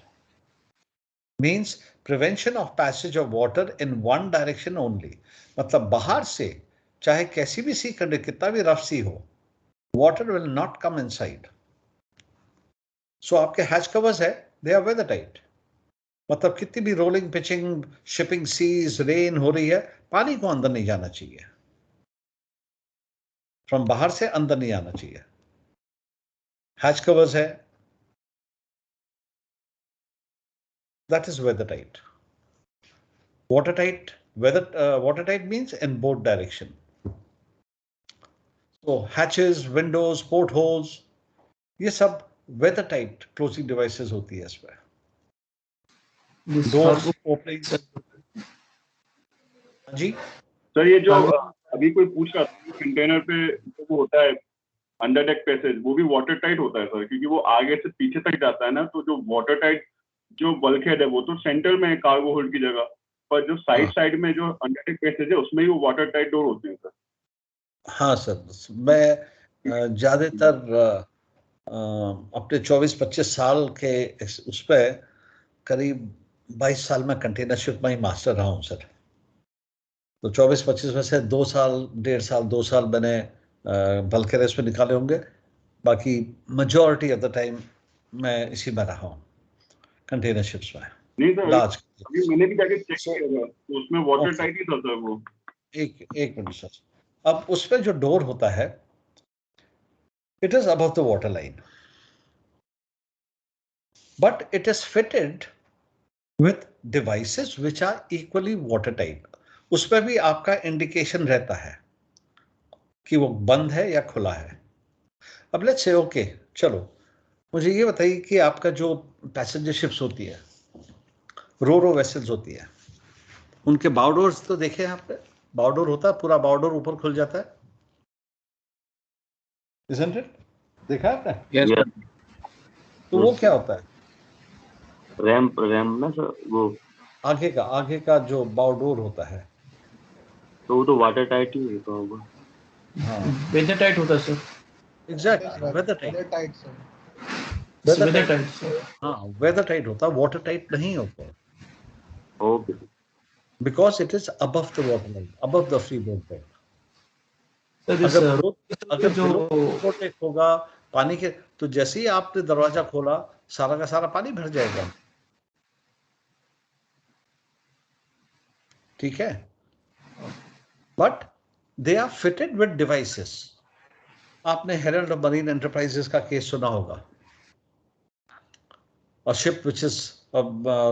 Means prevention of passage of water in one direction only. मतलब बाहर से चाहे कैसी भी सी कंडीशन, कितना भी रफ सी हो, water will not come inside. So आपके हैच कवर्स है, they are weather tight. मतलब कितनी भी rolling, pitching, shipping seas, rain हो रही है, पानी को अंदर नहीं जाना चाहिए, फ्रॉम बाहर से अंदर नहीं आना चाहिए। हैच कवर्स है, that is weather tight. Watertight means in both direction. So hatches, windows, portholes, ये सब weather tight closing devices होती है इसमें। Doors opening। जी सर, ये जो अभी कोई पूछ रहा था कंटेनर पे वो होता है अंडर डेक पैसेज, वो भी वाटर टाइट होता है सर, क्योंकि वो आगे से पीछे तक जाता है ना, तो जो वाटर टाइट जो बल्कहेड है वो तो सेंटर में है कार्गो होल्ड की जगह, पर जो साइड में जो अंडर डेक पैसेज है उसमें ही वो वाटर टाइट डोर होते हैं सर। हाँ सर, मैं ज्यादातर अपने 24-25 साल के उस पर करीब 22 साल में कंटेनर शिप में ही मास्टर रहा हूँ सर। तो 24-25 में से 2 साल, 1.5 साल, 2 साल मैंने बल्कहेड में निकाले होंगे। बाकी मेजॉरिटी ऑफ द टाइम मैं इसी में रहा हूँ, कंटेनर शिप्स में। नहीं सर, लार्ज अभी मैंने भी जाके चेक किया था, तो उसमें वाटर टाइट ही था सर वो। एक मिनट सर। अब उसमें जो डोर होता है, it is above the water line, but it is fitted with devices which are equally water tight. उसमें भी आपका इंडिकेशन रहता है कि वो बंद है या खुला है। अब लेट्स से ओके, चलो मुझे ये बताइए कि आपका जो पैसेंजर शिप्स होती है, रो वेसल्स होती है, उनके बाउडोर्स तो देखे हैं आपने? बाउडोर होता है, पूरा बाउडोर ऊपर खुल जाता है, isn't it? देखा है आपने? Yes. तो वो क्या होता है? रैम ना सर, वो आगे का जो बाउडोर होता है, तो वो तो वाटर टाइट ही होगा। हाँ वेदर टाइट होता है sir. Exactly, weather tight, weather tight sir. हाँ वेदर टाइट होता है, वाटर टाइट नहीं होता, okay. Because it is above the water line, above the freeboard deck. अगर जो डेक होगा पानी के, तो जैसे ही आपने दरवाजा खोला सारा का सारा पानी भर जाएगा, ठीक है? But they are fitted with devices. आपने हेरल्ड ऑफ मरीन एंटरप्राइजेस का केस सुना होगा, a ship which is a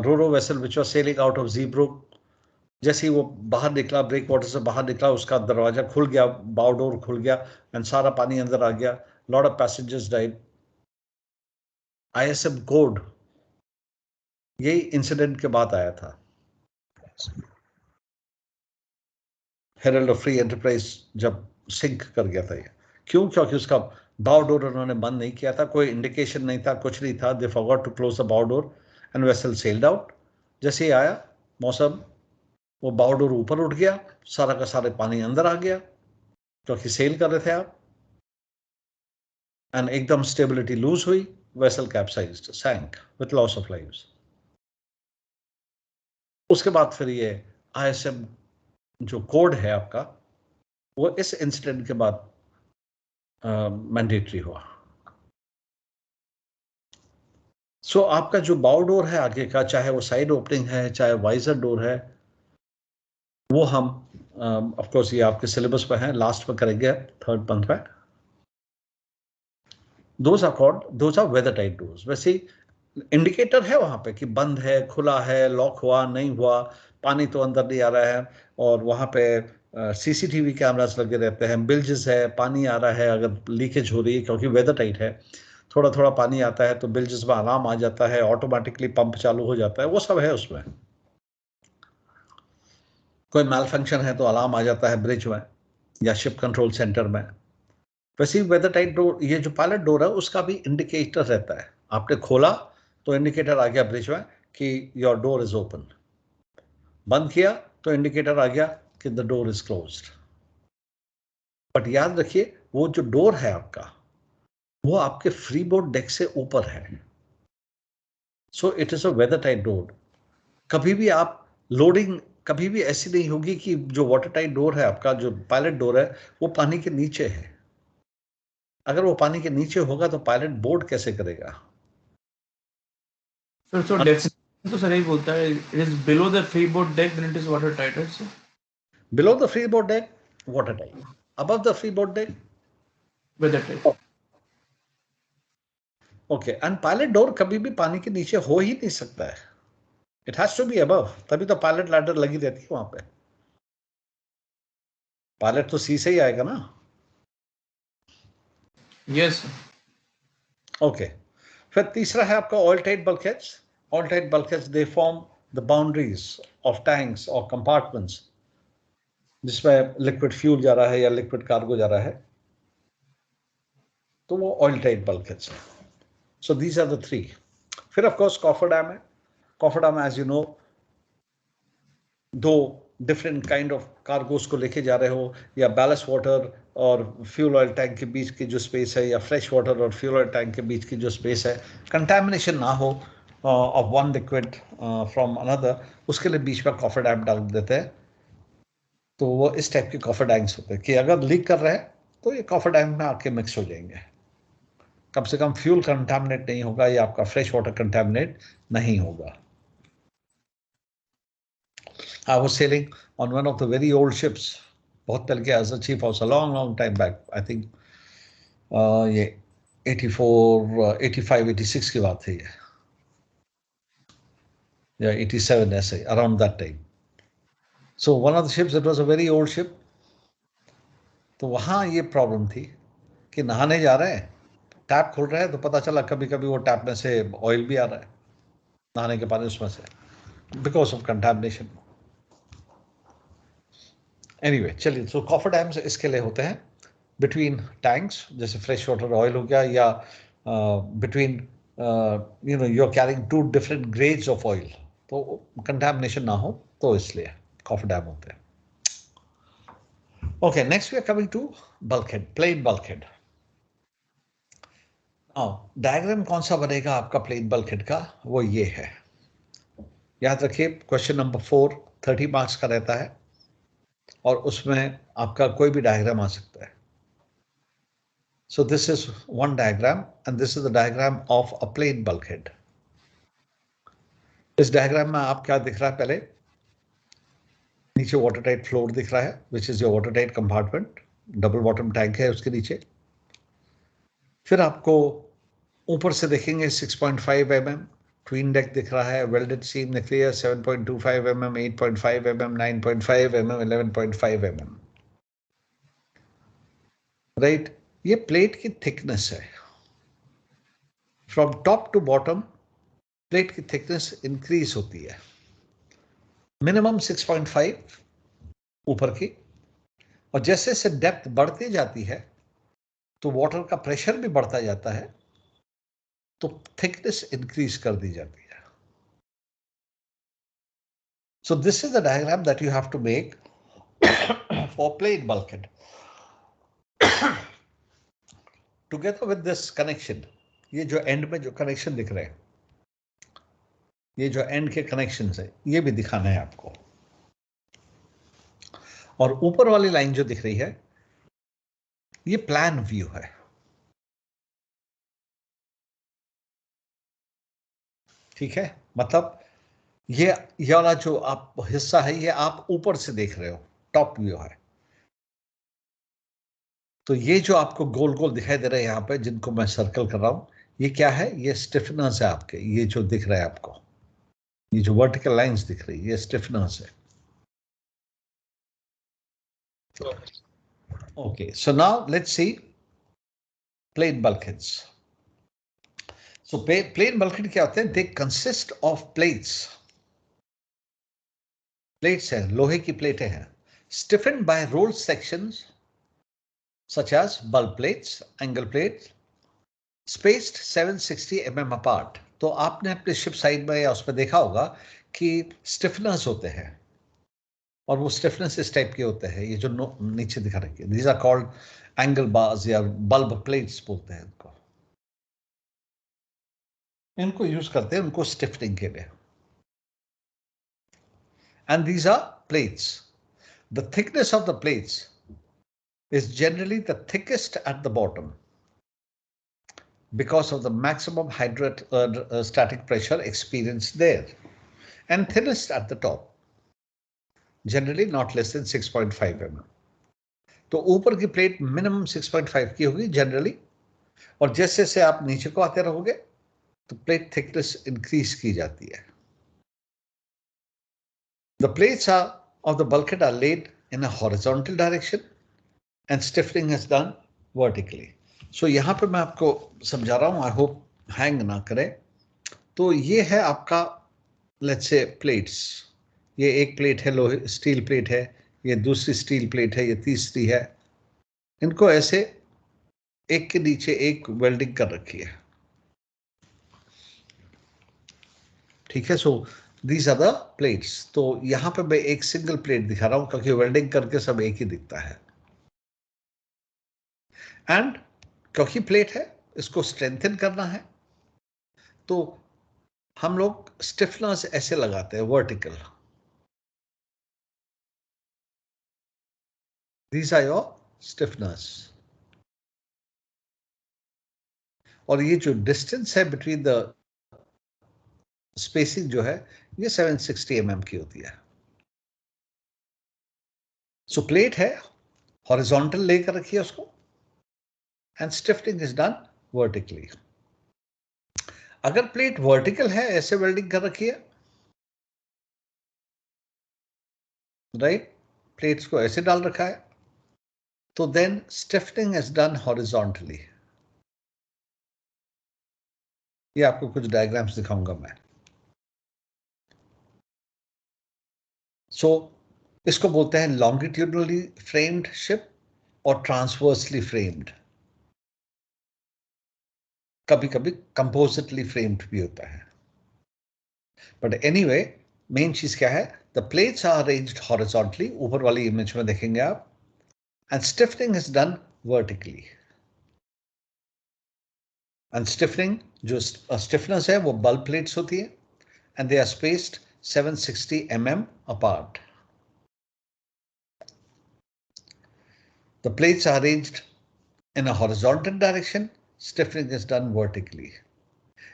ro-ro vessel which was sailing out of Zeebrugge, जैसे ही वो बाहर निकला, ब्रेक वाटर से बाहर निकला, उसका दरवाजा खुल गया, बाउ डोर खुल गया एंड सारा पानी अंदर आ गया, lot of passengers died. ISM code यही इंसिडेंट के बाद आया था। हेरल्ड ऑफ फ्री एंटरप्राइज जब सिंक कर गया था ये, क्यों? क्योंकि उसका बाउ डोर उन्होंने बंद नहीं किया था, कोई इंडिकेशन नहीं था, कुछ नहीं था। दे फॉरगॉट टू क्लोज द बाउ door and vessel sailed out. जैसे ही आया मौसम, वो बाउ डोर ऊपर उठ गया, सारा का सारा पानी अंदर आ गया, क्योंकि सेल कर रहे थे आप, एंड एकदम स्टेबिलिटी लूज हुई, vessel capsized, sank with loss of lives. उसके बाद फिर ये ISM जो कोड है आपका, वो इस इंसिडेंट के बाद मैंडेटरी हुआ। सो आपका जो बाउ डोर है आगे का, चाहे वो साइड ओपनिंग है, चाहे वाइजर डोर है, वो हम ऑफ कोर्स ये आपके सिलेबस पे है, लास्ट में करेंगे 3rd मंथ में। Those are weather tight doors. वैसे इंडिकेटर है वहां पे कि बंद है, खुला है, लॉक हुआ, नहीं हुआ, पानी तो अंदर नहीं आ रहा है, और वहां पे CCTV कैमरास लगे रहते हैं, बिल्जेस है, पानी आ रहा है, अगर लीकेज हो रही है क्योंकि वेदर टाइट है, थोड़ा थोड़ा पानी आता है तो बिल्जेस में अलार्म आ जाता है, ऑटोमेटिकली पंप चालू हो जाता है, वो सब है उसमें। कोई मैल फंक्शन है तो अलार्म आ जाता है ब्रिज में या शिप कंट्रोल सेंटर में। वैसे ही वेदर टाइट डोर, ये जो पायलट डोर है उसका भी इंडिकेटर रहता है। आपने खोला तो इंडिकेटर आ गया ब्रिज में कि योर डोर इज ओपन, बंद किया तो इंडिकेटर आ गया कि the door is closed. But याद रखिए, वो जो डोर है आपका, वो आपके फ्री बोर्ड डेक से ऊपर है, so it is a weather tight door. कभी भी आप लोडिंग कभी भी ऐसी नहीं होगी कि जो वाटर टाइट डोर है आपका, जो पायलट डोर है, वो पानी के नीचे है। अगर वो पानी के नीचे होगा तो पायलट बोर्ड कैसे करेगा? तो सर यही बोलता है, it is below the freeboard deck then it is water tight, right sir? Below the freeboard deck water tight, above the freeboard deck weather tight. Okay, and pilot door कभी भी पानी के नीचे हो ही नहीं सकता है, it has to be above, तभी तो पायलट लैडर लगी रहती है वहां पे। पायलट तो सी से ही आएगा ना। यस। ओके, फिर तीसरा है आपका oil tight bulkheads. Oil tight bulkheads they form the boundaries of tanks और कंपार्टमेंट्स जिसमें लिक्विड फ्यूल जा रहा है या लिक्विड कार्गो जा रहा है, तो वो ऑयल टाइट बल्कहेड्स है। So these are the 3। फिर ऑफ कोर्स कॉफर डैम है। Cofferdam as you know, 2 different kind of cargoes को लेके जा रहे हो, या बैलेंस वाटर और फ्यूल ऑयल टैंक के बीच की जो स्पेस है, या फ्रेश वाटर और फ्यूल ऑयल टैंक के बीच की जो स्पेस है, कंटैमिनेशन ना हो of one liquid from another, उसके लिए बीच में कॉफर डैम डाल देते हैं। तो वो इस टाइप के कॉफर डैम्स होते हैं कि अगर लीक कर रहे हैं तो ये कॉफर डैम में आके मिक्स हो जाएंगे। कम से कम फ्यूल कंटामिनेट नहीं होगा या आपका फ्रेश वाटर कंटामिनेट नहीं होगा. I was sailing on one of the very old ships, बहुत पहले के, as a chief was a long time back. I think ये 84, 85, 86 की बात है ये, या 87 ऐसे, around that time. So one of the ships, it was a very old ship. तो वहाँ ये प्रॉब्लम थी कि नहाने जा रहे हैं, टैप खोल रहे हैं, तो पता चला कभी कभी वो टैप में से ऑयल भी आ रहा है, नहाने के पानी उसमें से, बिकॉज ऑफ कंटामिनेशन. एनीवे, चलिए. तो कॉफर डैम्स इसके लिए होते हैं बिटवीन टैंक्स, जैसे फ्रेश वाटर ऑयल हो गया, या between you are carrying 2 different grades of oil, तो कंटामिनेशन ना हो, तो इसलिए कॉफर डैम होते हैं. Okay, next we are coming to bulkhead, plain bulkhead. Now, diagram कौन सा बनेगा आपका plain bulkhead का, वो ये है. याद रखिए, क्वेश्चन नंबर 4 30 मार्क्स का रहता है, और उसमें आपका कोई भी डायग्राम आ सकता है. So this is one diagram, and this is the diagram of a plain bulkhead. इस डायग्राम में आप क्या दिख रहा है, पहले नीचे वाटर टाइट फ्लोर दिख रहा है, which is your water tight compartment, double bottom tank है उसके नीचे. फिर आपको ऊपर से देखेंगे 6.5 mm ट्विन डेक दिख रहा है, वेल्डेड सीम दिख रही है 7.25 mm, 8.5 mm, 9.5 mm, 11.5 mm. Right, ये प्लेट की थिकनेस है. From top to bottom plate की थिकनेस इंक्रीज होती है, मिनिमम 6.5 ऊपर की, और जैसे जैसे डेप्थ बढ़ती जाती है तो वाटर का प्रेशर भी बढ़ता जाता है, तो थिकनेस इंक्रीज कर दी जाती है. So this is the diagram that you have to make for plane bulkhead. Together with this connection, ये जो एंड में जो कनेक्शन दिख रहे हैं, ये जो एंड के कनेक्शंस है, ये भी दिखाना है आपको. और ऊपर वाली लाइन जो दिख रही है, ये प्लान व्यू है. ठीक है, मतलब ये वाला जो आप हिस्सा है, ये आप ऊपर से देख रहे हो, टॉप व्यू है. तो ये जो आपको गोल गोल दिखाई दे रहा है यहां पे, जिनको मैं सर्कल कर रहा हूं, ये क्या है, ये स्टिफनर्स है आपके. ये जो दिख रहा है आपको, ये जो वर्टिकल लाइंस दिख रही है, ये स्टिफनर्स है. Okay, so now let's see plain bulkheads. So plain bulkhead क्या होते हैं? They consist of plates. Plates हैं, लोहे की प्लेटें हैं, stiffened by rolled sections such as bulb plates, angle plates, spaced 760 mm apart. तो आपने अपने शिप साइड में या उस पर देखा होगा कि स्टिफनर्स होते हैं, और वो स्टिफनेस इस टाइप के होते हैं, ये जो नीचे दिखा रखे, these are called angle bars या bulb plates बोलते हैं इनको. इनको यूज करते हैं उनको स्टिफनिंग के लिए. And these are plates. The thickness of the plates is generally the thickest at the bottom because of the maximum hydrostatic pressure experienced there, and thinnest at the top, generally not less than 6.5 mm. तो ऊपर की plate minimum 6.5 की होगी generally, और जैसे जैसे आप नीचे को आते रहोगे तो प्लेट थिकनेस इंक्रीज की जाती है. The plates of the bulkhead are laid in a horizontal direction and stiffening is done vertically. So यहाँ पे मैं आपको समझा रहा हूँ, I hope हैंग ना करे. तो ये है आपका let's say plates. ये एक प्लेट है, लोहे स्टील प्लेट है, ये दूसरी स्टील प्लेट है, ये तीसरी है. इनको ऐसे एक के नीचे एक वेल्डिंग कर रखी है. ठीक है, सो these are the plates. तो यहां पे मैं एक सिंगल प्लेट दिखा रहा हूं क्योंकि वेल्डिंग करके सब एक ही दिखता है. एंड क्योंकि प्लेट है, इसको स्ट्रेंथन करना है, तो हम लोग स्टिफनर्स ऐसे लगाते हैं vertical. These are your stiffeners. और ये जो डिस्टेंस है बिटवीन द स्पेसिंग जो है ये 760 mm की होती है. सो प्लेट है, हॉरिजॉन्टल लेकर रखिए उसको, and stiffening is done vertically. अगर प्लेट वर्टिकल है, ऐसे वेल्डिंग कर रखिए, राइट, प्लेट्स को ऐसे डाल रखा है, तो then stiffening is done horizontally. ये आपको कुछ डायग्राम्स दिखाऊंगा मैं. सो इसको बोलते हैं लॉन्गिट्यूडनली फ्रेम्ड शिप और ट्रांसवर्सली फ्रेम्ड. कभी कभी कंपोजिटली फ्रेम्ड भी होता है. बट एनीवे, मेन चीज क्या है, the plates are arranged horizontally, ऊपर वाली इमेज में देखेंगे आप, and stiffening is done vertically. And stiffening, जो स्टिफनेस है वो बल्ब प्लेट्स होती है, and they are spaced 760 mm apart. The plates are arranged in a horizontal direction. Stiffening is done vertically.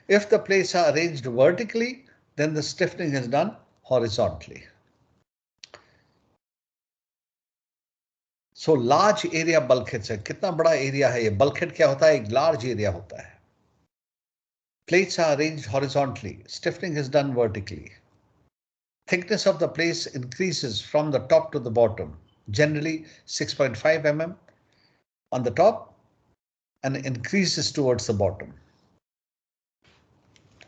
If the plates are arranged vertically, then the stiffening is done horizontally. So large area bulkheads है. कितना बड़ा area है ये? bulkhead क्या होता है? एक large area होता है. Plates are arranged horizontally. Stiffening is done vertically. Thickness of the plates increases from the top to the bottom, generally 6.5 mm on the top and increases towards the bottom.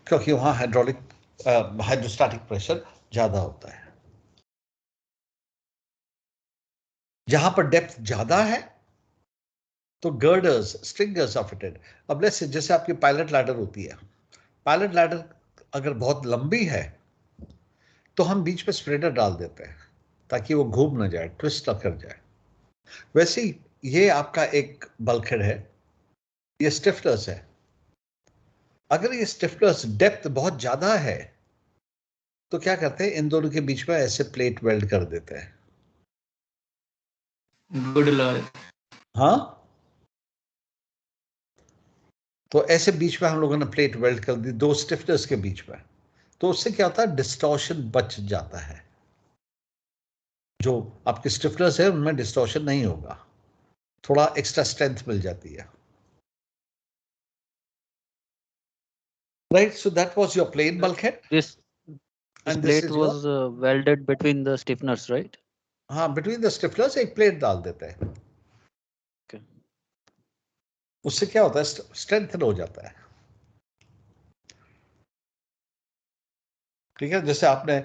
क्योंकि वहां hydrostatic pressure ज्यादा होता है. जहां पर depth ज्यादा है तो गर्डर्स, स्ट्रिंगर्स आर फिटेड. अब लेट्स से जैसे आपकी पायलट लैडर होती है, पायलट लैडर अगर बहुत लंबी है तो हम बीच में स्प्रेडर डाल देते हैं ताकि वो घूम ना जाए, ट्विस्ट ना कर जाए. वैसे ही ये आपका एक बल्कहेड है, ये स्टिफनर्स है. अगर ये स्टिफनर्स डेप्थ बहुत ज्यादा है तो क्या करते हैं, इन दोनों के बीच में ऐसे प्लेट वेल्ड कर देते हैं. Good Lord. हाँ, तो ऐसे बीच में हम लोगों ने प्लेट वेल्ड कर दी दो स्टिफनर्स के बीच में. तो उससे क्या होता है, डिस्टॉर्शन बच जाता है. जो आपके स्टिफनर्स है उनमें डिस्टॉर्शन नहीं होगा, थोड़ा एक्स्ट्रा स्ट्रेंथ मिल जाती है. Right, so that was your plain bulkhead. This And plate this is was welded between the stiffeners, right? हाँ, between the stiffeners एक प्लेट डाल देते हैं. Okay. उससे क्या होता है, स्ट्रेंथन हो जाता है. ठीक है, जैसे आपने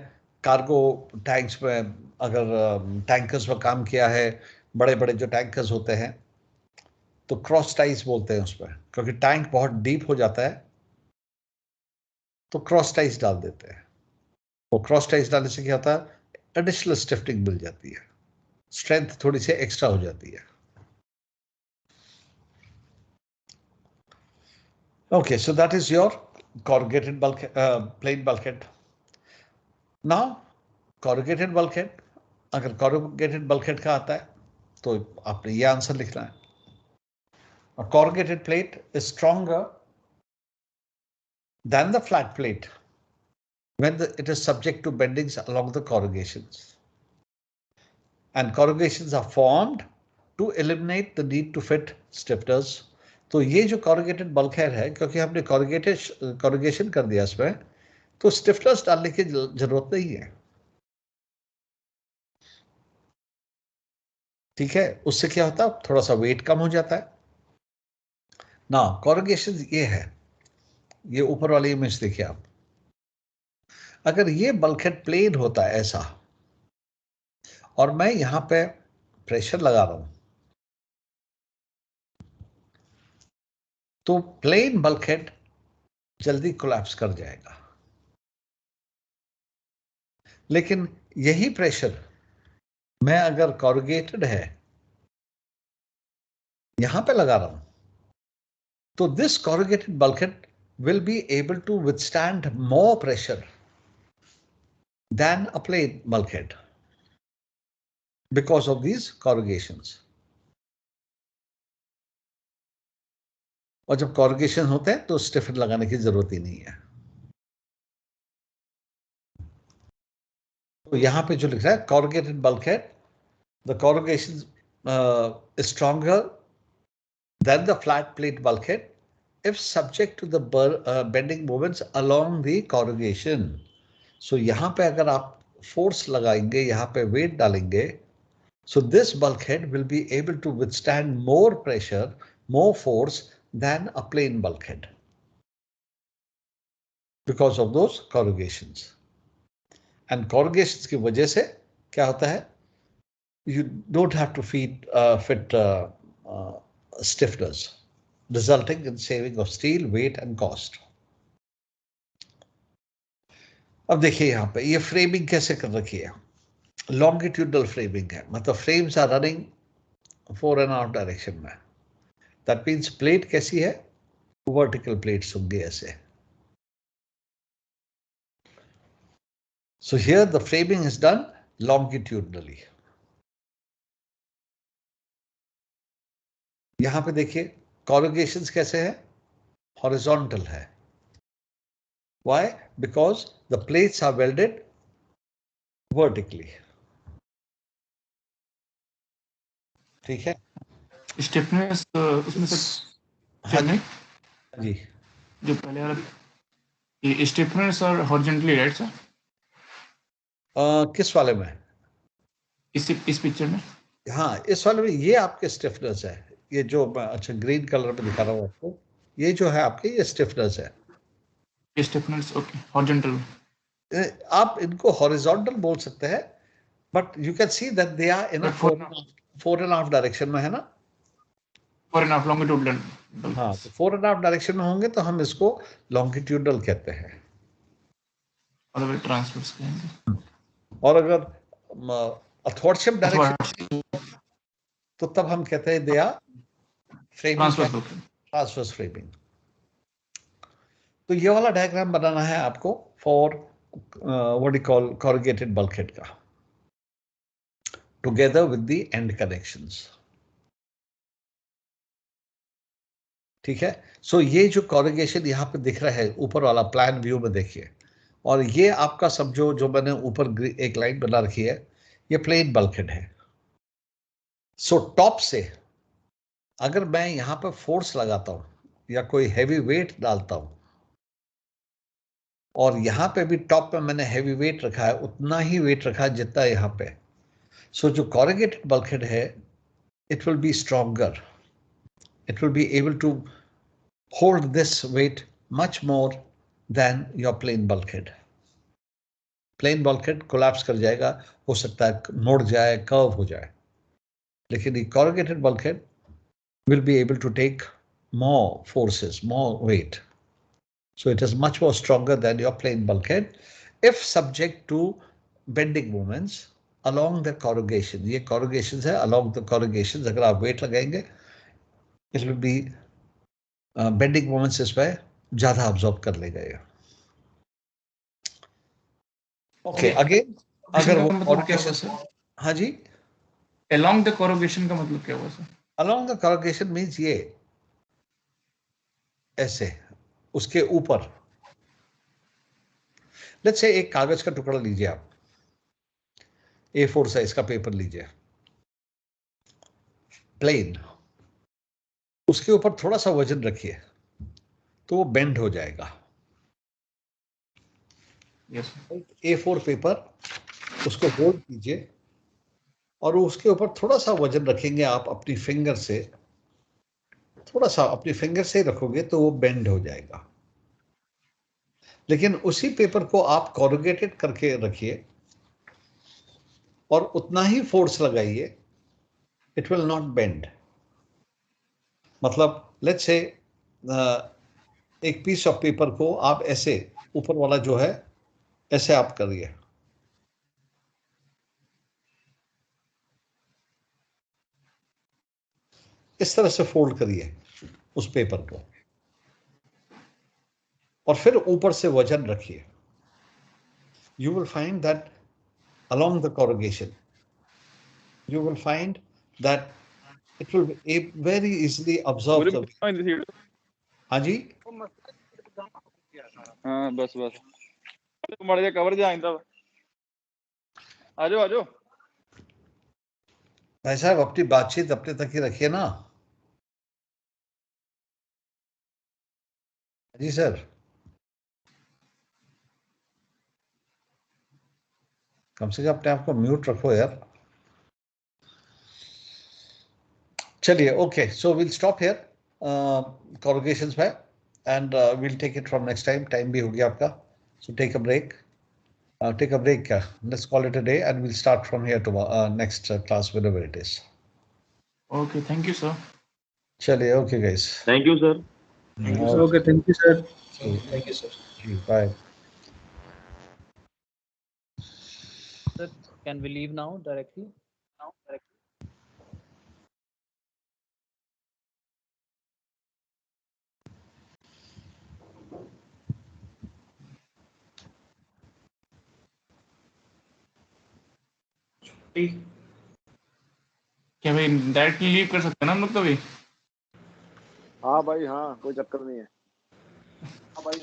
कार्गो टैंक्स में, अगर टैंकर्स में काम किया है, बड़े बड़े जो टैंकर्स होते हैं तो क्रॉस टाइज बोलते हैं उसमें, क्योंकि टैंक बहुत डीप हो जाता है तो क्रॉस टाइज डाल देते हैं. वो क्रॉस टाइज डालने से क्या होता है, एडिशनल स्टिफनिंग मिल जाती है, स्ट्रेंथ थोड़ी सी एक्स्ट्रा हो जाती है. Okay, so that is your corrugated bulkhead, plain bulkhead. Now, corrugated bulkhead, अगर corrugated bulkhead का आता है तो आपने ये आंसर लिखना है. A corrugated plate is stronger than the flat plate when it is subject to bendings along the corrugations. And corrugations are formed to eliminate the need to fit stiffeners. तो ये जो corrugated bulkhead है, क्योंकि हमने corrugation कर दिया इसमें, तो stiffeners डालने की जरूरत नहीं है. ठीक है, उससे क्या होता है, थोड़ा सा वेट कम हो जाता है ना. corrugation ये है, ये ऊपर वाली इमेज देखिए आप. अगर ये bulkhead प्लेन होता है ऐसा, और मैं यहां पे प्रेशर लगा रहा हूं, तो प्लेन bulkhead जल्दी कोलैप्स कर जाएगा. लेकिन यही प्रेशर मैं अगर corrugated है यहां पे लगा रहा हूं, तो this corrugated bulkhead will be able to withstand more pressure than a plain bulkhead because of these corrugations. और जब कॉर्गेशन होते हैं तो स्टिफन लगाने की जरूरत ही नहीं है। तो यहां पे जो लिख रहा है corrugated bulkhead, the corrugation is stronger than the flat plate bulkhead if subject to the bending moments along the corrugation. So यहाँ पे अगर आप फोर्स लगाएंगे, यहाँ पे वेट डालेंगे, so this bulkhead will be able to withstand more pressure, more force than a plain bulkhead because of those corrugations. And corrugations की वजह से क्या होता है? You don't have to fit stiffeners, resulting in saving of steel, weight and cost. अब देखिए यहाँ पे ये फ्रेमिंग कैसे कर रखी है, लॉन्गिट्यूडल फ्रेमिंग है, मतलब फ्रेम्स आर रनिंग 4.5 डायरेक्शन में। दैट मीन्स प्लेट कैसी है, वर्टिकल प्लेट्स होंगे ऐसे। So here the framing is done longitudinally. यहां पे देखिए corrugations कैसे है, horizontal है। Why? Because the plates are welded vertically. ठीक है, स्टिफनेस उसमें से हाँ नहीं जी, जो पहले वाला स्टिफनेस और हॉरिजॉन्टली राइट सर, किस वाले में? इस पिक्चर में। हाँ, इस वाले में ये आपके स्टिफनेस है, ये जो अच्छा ग्रीन कलर में दिखा रहा हूँ आपको, ये जो है आपके ये स्टिफनेस है। Stiffeners okay, horizontal. आप इनको हॉरिजॉन्टल बोल सकते हैं, but you can see that they are in 4.5 direction में है ना, 4.5 लॉन्गिट्यूडल। हाँ, तो 4.5 डायरेक्शन में होंगे तो हम इसको लॉन्गिट्यूडल कहते हैं। और ट्रांसवर्स कहेंगे। और अगर अथॉर्शिप डायरेक्शन तो तब हम कहते हैं they are framing, transverse framing. तो ये वाला डायग्राम बनाना है आपको for what you call corrugated bulkhead का, together with the end connections. ठीक है, सो ये जो कॉरुगेशन यहाँ पे दिख रहा है ऊपर वाला प्लान व्यू में देखिए, और ये आपका समझो जो मैंने ऊपर एक लाइन बना रखी है, ये प्लेन बल्कहेड है। सो टॉप से अगर मैं यहाँ पर फोर्स लगाता हूं या कोई हैवी वेट डालता हूं, और यहाँ पे भी टॉप पे मैंने हैवी वेट रखा है, उतना ही वेट रखा है जितना यहाँ पे, सो जो कॉरुगेटेड बल्कहेड है it will be stronger, it will be able to hold this weight much more than your plain bulkhead. Plain bulkhead collapse कर जाएगा, हो सकता है मुड़ जाए, कर्व हो जाए, लेकिन the corrugated bulkhead will be able to take more forces, more weight. So it is much more stronger than your plain bulkhead if subject to bending moments along the corrugation. ये corrugations है, along the corrugations अगर आप weight लगाएंगे it will be bending moments इस पे ज्यादा absorb कर लेगा ये। Okay, again अगर वो corrugation, हाँ जी, along the corrugation का मतलब क्या हुआ sir? along the corrugation means ये ऐसे उसके ऊपर, लेट्स से एक कागज का टुकड़ा लीजिए आप, A4 साइज का पेपर लीजिए, प्लेन, उसके ऊपर थोड़ा सा वजन रखिए तो वो बेंड हो जाएगा। yes. A4 पेपर, उसको होल्ड कीजिए और उसके ऊपर थोड़ा सा वजन रखेंगे आप अपनी फिंगर से, थोड़ा सा अपनी फिंगर से रखोगे तो वो बेंड हो जाएगा। लेकिन उसी पेपर को आप कॉरुगेटेड करके रखिए और उतना ही फोर्स लगाइए, इट विल नॉट बेंड। मतलब लेट्स से एक पीस ऑफ पेपर को आप ऐसे ऊपर वाला जो है ऐसे आप करिए, इस तरह से फोल्ड करिए उस पेपर को और फिर ऊपर से वजन रखिए। You will find that along the corrugation, you will find that it will very easily absorb the weight. हाँ जी हाँ बस बस मर जा कवर जा इंदा आजो आजो भाई साहब अपनी बातचीत अपने तक ही रखिए ना। जी सर, कम से कम अपने आप को म्यूट रखो यार। चलिए, okay, so will stop here conversations में and will take it from next time. Time भी हो गया आपका, so take a break. Take a break. Let's call it a day, and we'll start from here to next class, whenever it is. Okay, thank you, sir. Chaliye, okay, guys. Thank you sir. Okay, thank you, sir. Thank you, sir. Bye. Sir, can we leave now directly? क्या भाई directly leave कर सकते हैं ना हम लोग कभी? हाँ भाई हाँ कोई चक्कर नहीं है। हाँ भाई